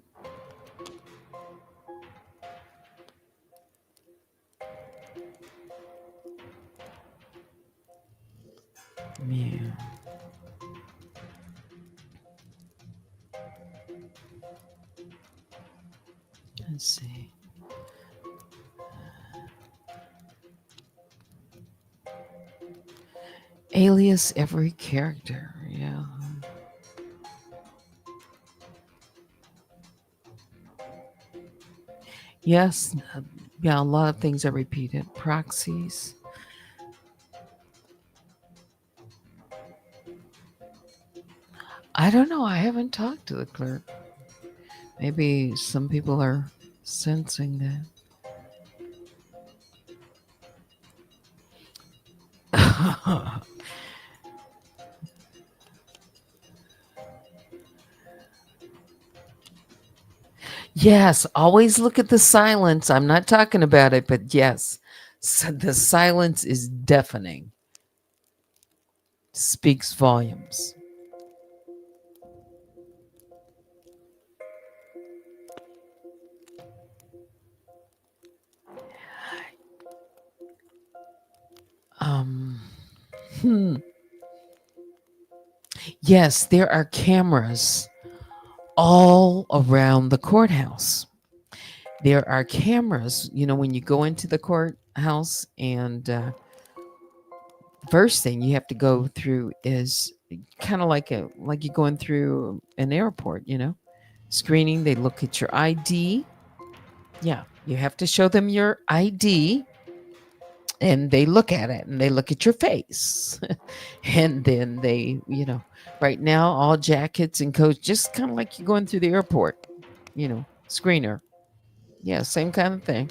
Yeah, let's see. Alias every character. Yeah. Yes. Yeah, a lot of things are repeated. Proxies. I don't know. I haven't talked to the clerk. Maybe some people are sensing that. Yes, always look at the silence. I'm not talking about it, but yes, the silence is deafening, speaks volumes. Um, hmm. Yes, there are cameras all around the courthouse. There are cameras, when you go into the courthouse, and first thing you have to go through is kind of like you're going through an airport, screening. They look at your ID. Yeah, you have to show them your ID, and they look at it and they look at your face. And then right now, all jackets and coats, just kind of like you're going through the airport, screener. Yeah, same kind of thing.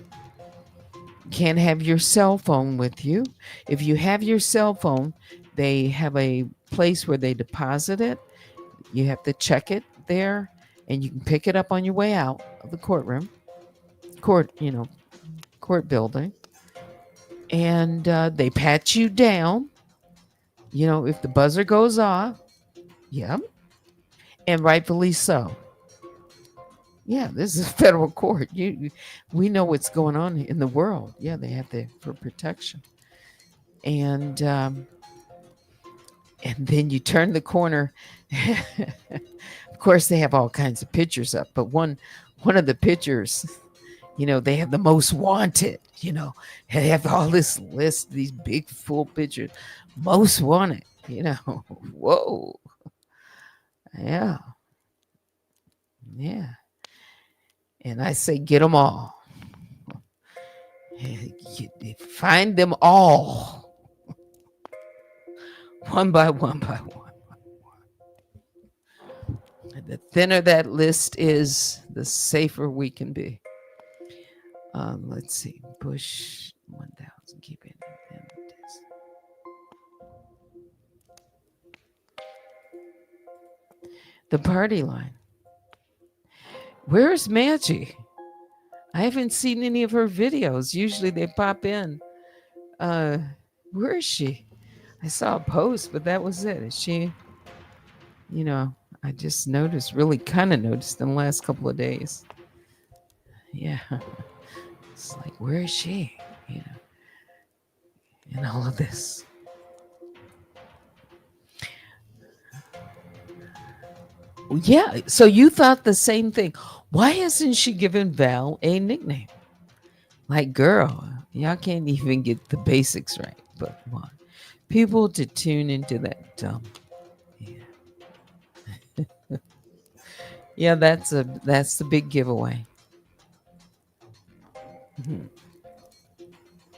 Can't have your cell phone with you. If you have your cell phone, they have a place where they deposit it. You have to check it there, and you can pick it up on your way out of the court building. And they pat you down, if the buzzer goes off. Yep. And rightfully so. Yeah, this is federal court. We know what's going on in the world. Yeah, they have that for protection. And then you turn the corner. Of course, they have all kinds of pictures up, but one of the pictures, they have the most wanted. They have all this list, these big full pictures, most wanted. Whoa, yeah, yeah. And I say, get them all. Find them all, one by one by one. The thinner that list is, the safer we can be. Let's see. Bush 1000. Keep it. The party line. Where's Maggie? I haven't seen any of her videos. Usually they pop in. Where is she? I saw a post, but that was it. Is she, I just really kind of noticed in the last couple of days. Yeah. It's like, where is she? In all of this. Yeah. So you thought the same thing. Why hasn't she given Val a nickname? Like, girl, y'all can't even get the basics right. But want people to tune into that dumb. Yeah. Yeah, that's the big giveaway.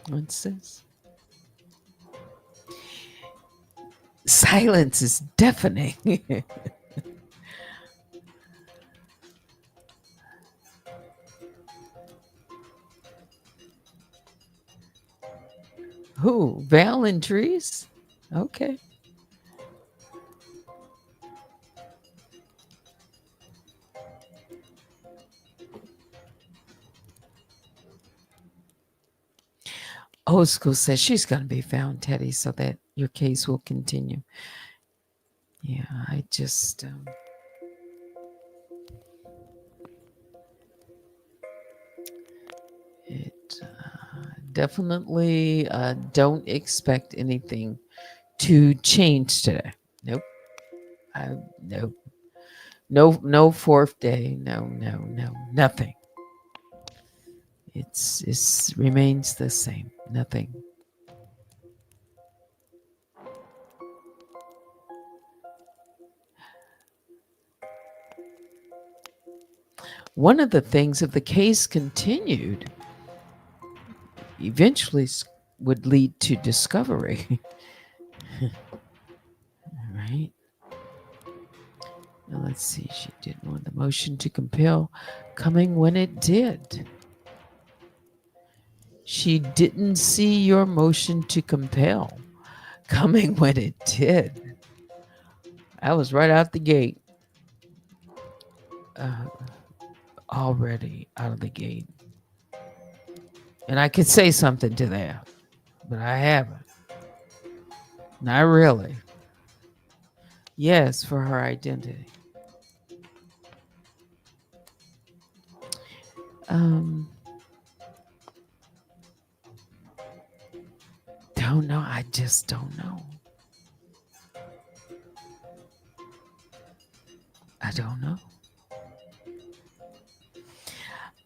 What's this? Silence is deafening. Who? Val and Trees? Okay. Old School says she's going to be found, Teddy, so that your case will continue. Yeah, I just. It definitely don't expect anything to change today. Nope. Nope. No fourth day. No, nothing. It remains the same. Nothing. One of the things, if the case continued, eventually would lead to discovery. Right? Now let's see. She didn't want the motion to compel coming when it did. She didn't see your motion to compel coming when it did. I was right out the gate. already out of the gate. And I could say something to that, but I haven't. Not really. Yes, for her identity. Um, don't know. I just don't know. I don't know.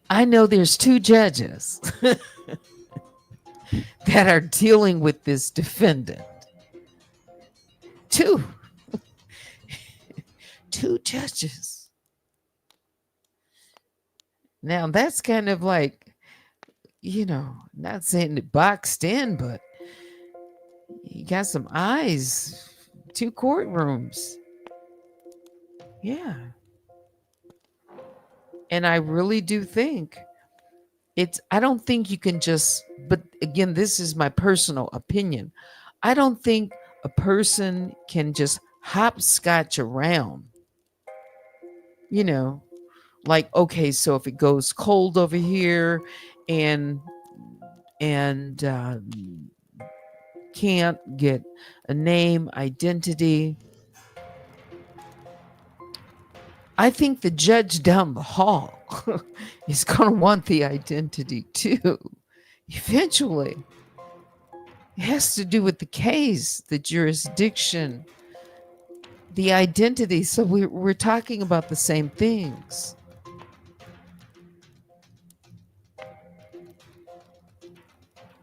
I know there's two judges that are dealing with this defendant. Two. Two judges. Now that's kind of like, not saying it boxed in, but you got some eyes, two courtrooms. Yeah. And I really do think I don't think you can just, but again, this is my personal opinion. I don't think a person can just hopscotch around, you know, like, okay, so if it goes cold over here and, and can't get a name, identity, I think the judge down the hall is going to want the identity too. Eventually, it has to do with the case, the jurisdiction, the identity. So we're talking about the same things.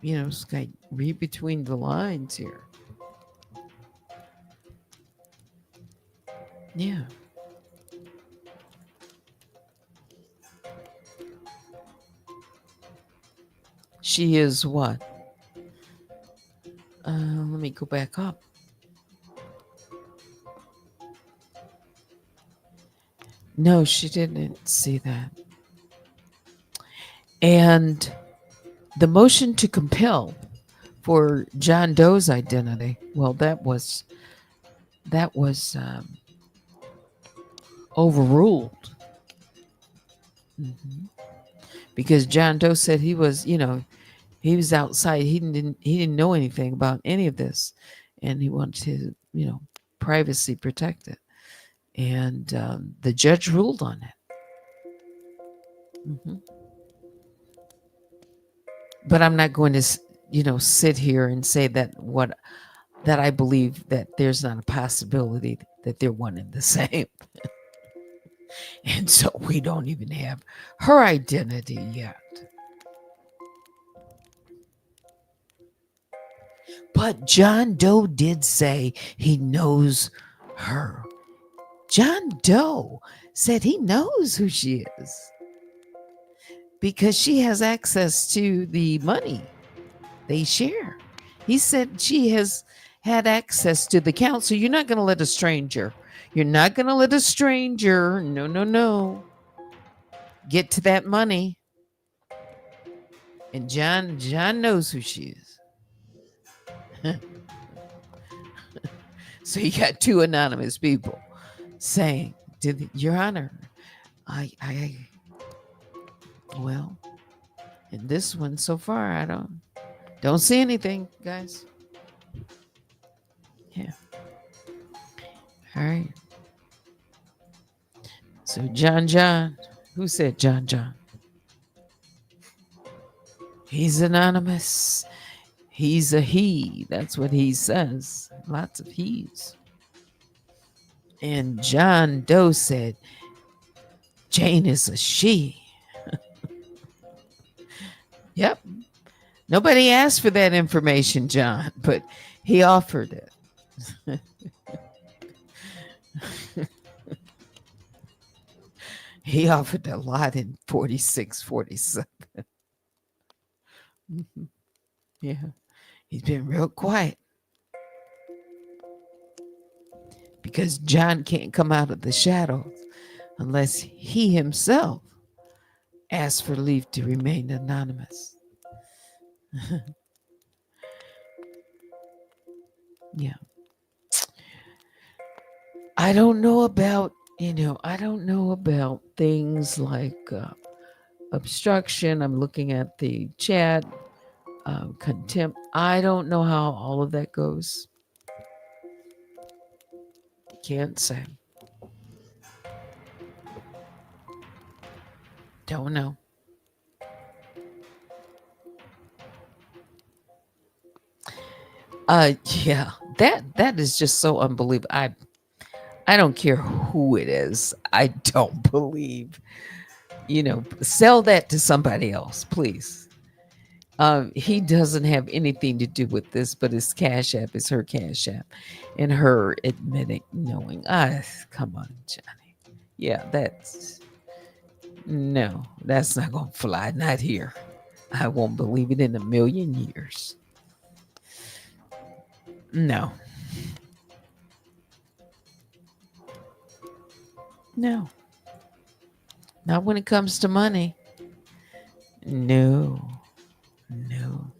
It's like read between the lines here. Yeah. She is what? Let me go back up. No, she didn't see that. And the motion to compel for John Doe's identity, well, that was overruled. Mm-hmm. Because John Doe said he was, he was outside. He didn't know anything about any of this, and he wanted to, privacy protected. And the judge ruled on it. Mm-hmm. But I'm not going to, sit here and say that I believe that there's not a possibility that they're one and the same. And so we don't even have her identity yet. But John Doe did say he knows her. John Doe said he knows who she is because she has access to the money they share. He said she has had access to the account. So you're not going to let a stranger, no, get to that money. And John knows who she is. So you got two anonymous people saying, Your Honor, well, in this one so far, I don't see anything, guys. Yeah. All right. So John, who said John? He's anonymous. He's a he. That's what he says. Lots of he's. And John Doe said Jane is a she. Yep. Nobody asked for that information, John, but he offered it. He offered a lot in 46, 47. Mm-hmm. Yeah. He's been real quiet. Because John can't come out of the shadows unless he himself asks for leave to remain anonymous. Yeah. I don't know about I don't know about things like obstruction. I'm looking at the chat, contempt. I don't know how all of that goes. Can't say. Don't know. Yeah, that is just so unbelievable. I don't care who it is. I don't believe. Sell that to somebody else, please. He doesn't have anything to do with this, but his Cash App is her Cash App, and her admitting, knowing. Come on, Johnny. Yeah, that's not gonna fly. Not here. I won't believe it in a million years. No, no, not when it comes to money. No, no.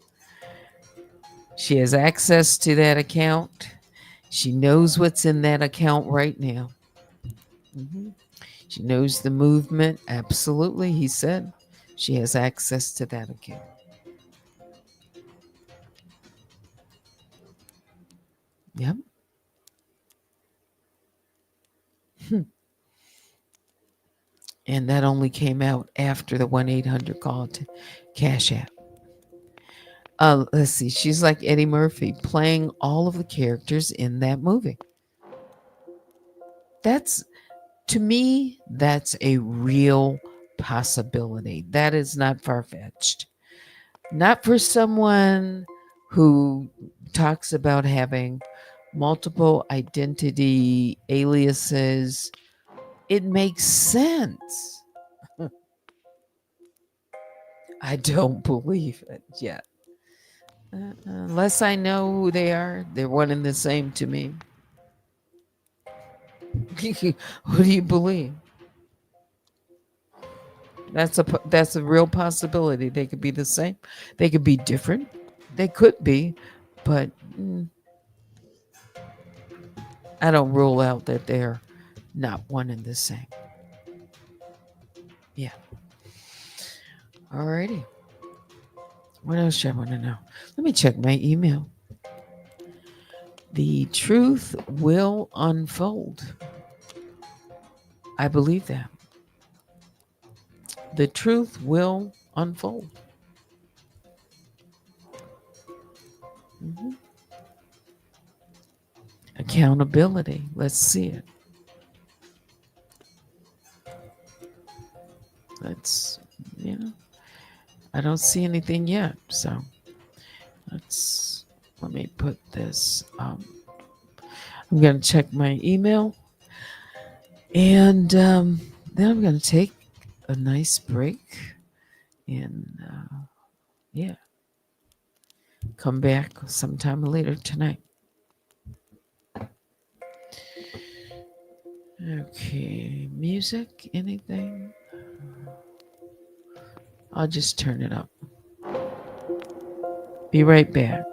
She has access to that account. She knows what's in that account right now. Mhm. She knows the movement. Absolutely. He said she has access to that account. Yep. And that only came out after the 1-800 call to Cash App. Let's see. She's like Eddie Murphy playing all of the characters in that movie. That's, to me, that's a real possibility. That is not far fetched. Not for someone who talks about having multiple identity aliases. It makes sense. I don't believe it yet. Unless I know who they are, they're one and the same to me. Who do you believe? That's a real possibility. They could be the same. They could be different. They could be, but I don't rule out that they're not one and the same. Yeah. Alrighty. What else I want to know? Let me check my email. The truth will unfold. I believe that. The truth will unfold. Mhm. Accountability. Let's see it. Let's, I don't see anything yet. So let me put this. I'm going to check my email. And then I'm going to take a nice break and, come back sometime later tonight. Okay, music, anything? I'll just turn it up. Be right back.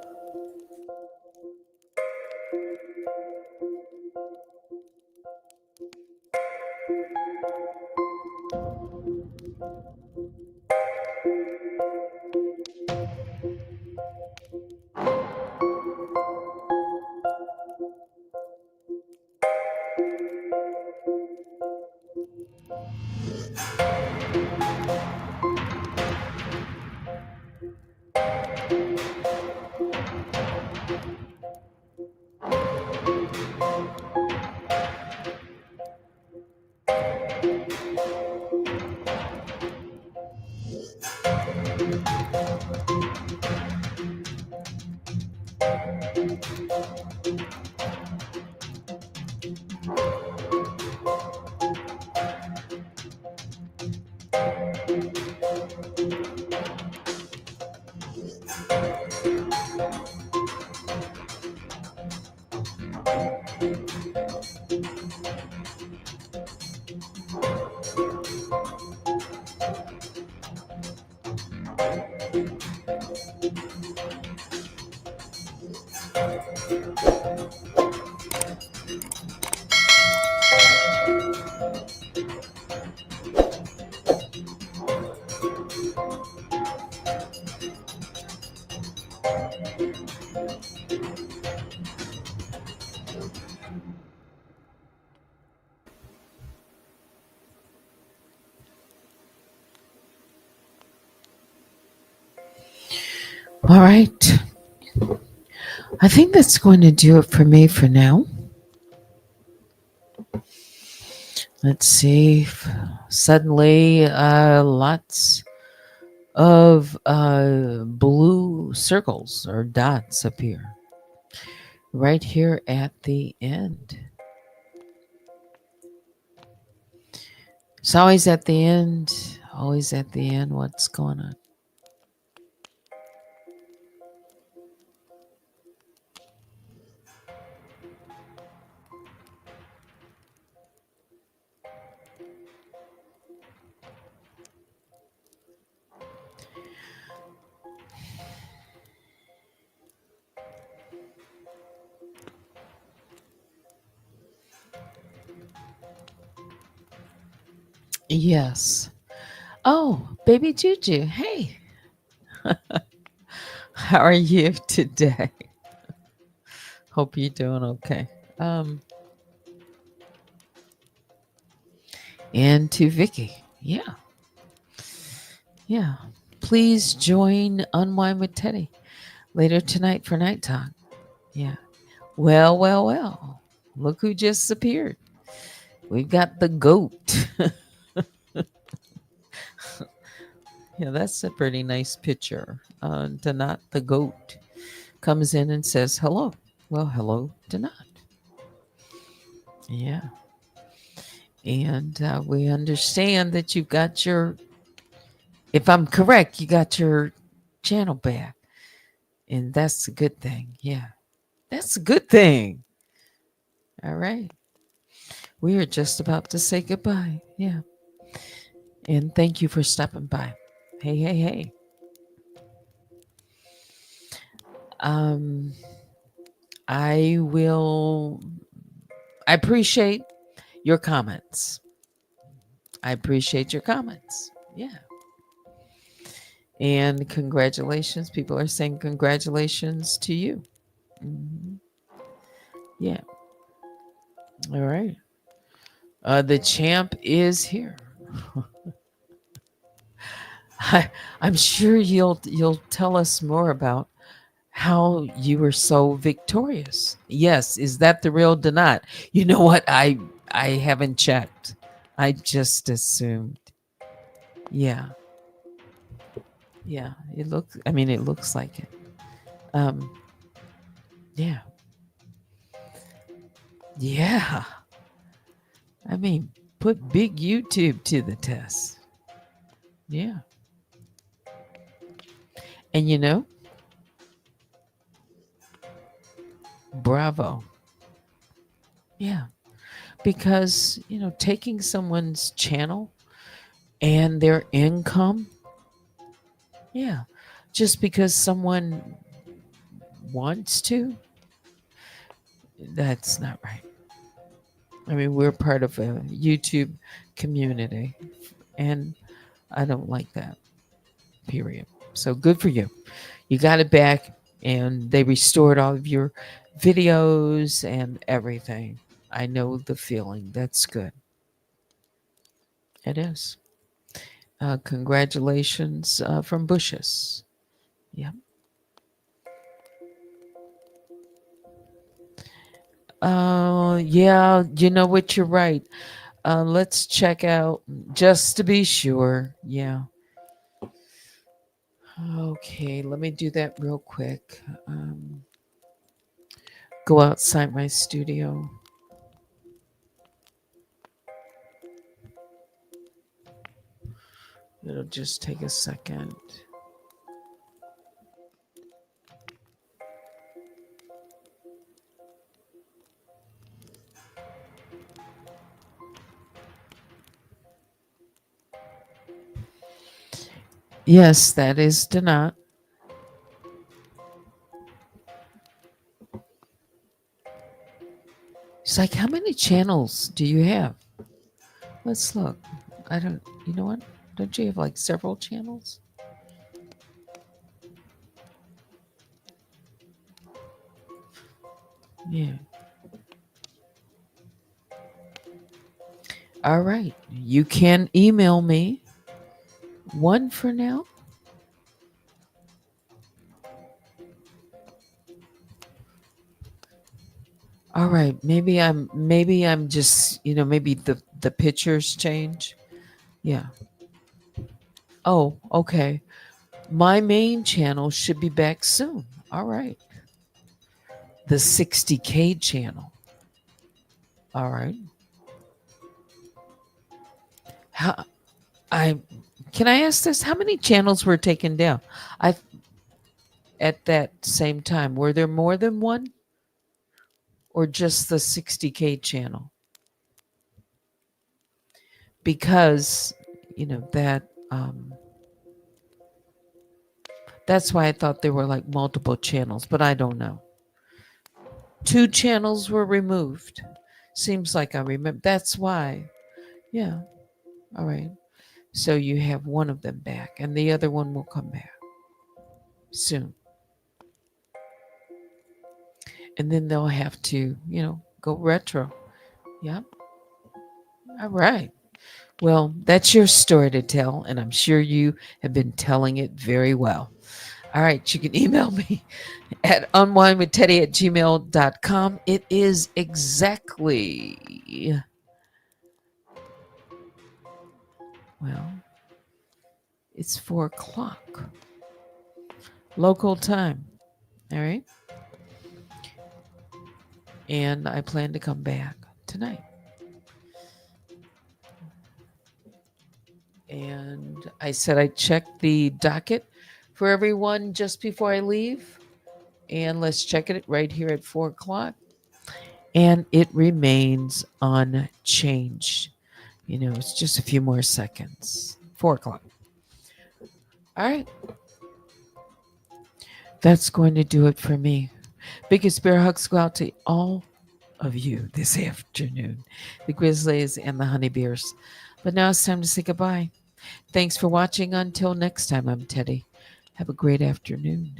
All right. I think that's going to do it for me for now. Let's see. Suddenly, lots of blue circles or dots appear right here at the end. It's always at the end. Always at the end. What's going on? Yes. Oh, baby Juju. Hey, how are you today? Hope you're doing okay. Um, and to Vicky. Yeah. Yeah. Please join Unwind with Teddy later tonight for night talk. Yeah. Well, well, well. Look who just appeared. We've got the goat. Yeah, that's a pretty nice picture. Donat the goat comes in and says hello. Well, hello, Donat. Yeah. And we understand that you've got your, if I'm correct, you got your channel back. And that's a good thing. Yeah. That's a good thing. All right. We are just about to say goodbye. Yeah. And thank you for stopping by. Hey, hey, hey. Um, I will, I appreciate your comments. I appreciate your comments. Yeah. And congratulations. People are saying congratulations to you. Mhm. Yeah. All right. The champ is here. I'm sure you'll tell us more about how you were so victorious. Yes, is that the real Donat? You know what? I haven't checked. I just assumed. Yeah, yeah. It looks. I mean, it looks like it. Um, yeah, yeah. I mean, put big YouTube to the test. Yeah, and bravo. Yeah, because taking someone's channel and their income. Yeah, just because someone wants to, that's not right. I mean, we're part of a YouTube community, and I don't like that, period. So good for you. You got it back, and they restored all of your videos and everything. I know the feeling. That's good. It is. Congratulations from Bushes. Yeah. Yeah, you know what? You're right. Let's check out just to be sure. Yeah. Okay, let me do that real quick. Go outside my studio. It'll just take a second. Yes, that is Donat. She's like, how many channels do you have? Let's look. I don't, you know what? Don't you have like several channels? Yeah. All right. You can email me. One for now. All right. Maybe I'm just, maybe the pictures change. Yeah. Oh, okay. My main channel should be back soon. All right. The 60K channel. All right. How I can I ask this? How many channels were taken down? I At that same time, were there more than one or just the 60K channel? Because, that that's why I thought there were like multiple channels, but I don't know. Two channels were removed. Seems like I remember. That's why. Yeah. All right. So you have one of them back, and the other one will come back soon. And then they'll have to, go retro. Yeah. All right. Well, that's your story to tell, and I'm sure you have been telling it very well. All right. You can email me at unwinewithteddy@gmail.com. It is exactly, well, it's 4 o'clock local time. All right. And I plan to come back tonight. And I said I checked the docket for everyone just before I leave. And let's check it right here at 4 o'clock. And it remains unchanged. It's just a few more seconds. 4 o'clock. All right. That's going to do it for me. Biggest bear hugs go out to all of you this afternoon, the Grizzlies and the Honey Bears. But now it's time to say goodbye. Thanks for watching. Until next time, I'm Teddy. Have a great afternoon.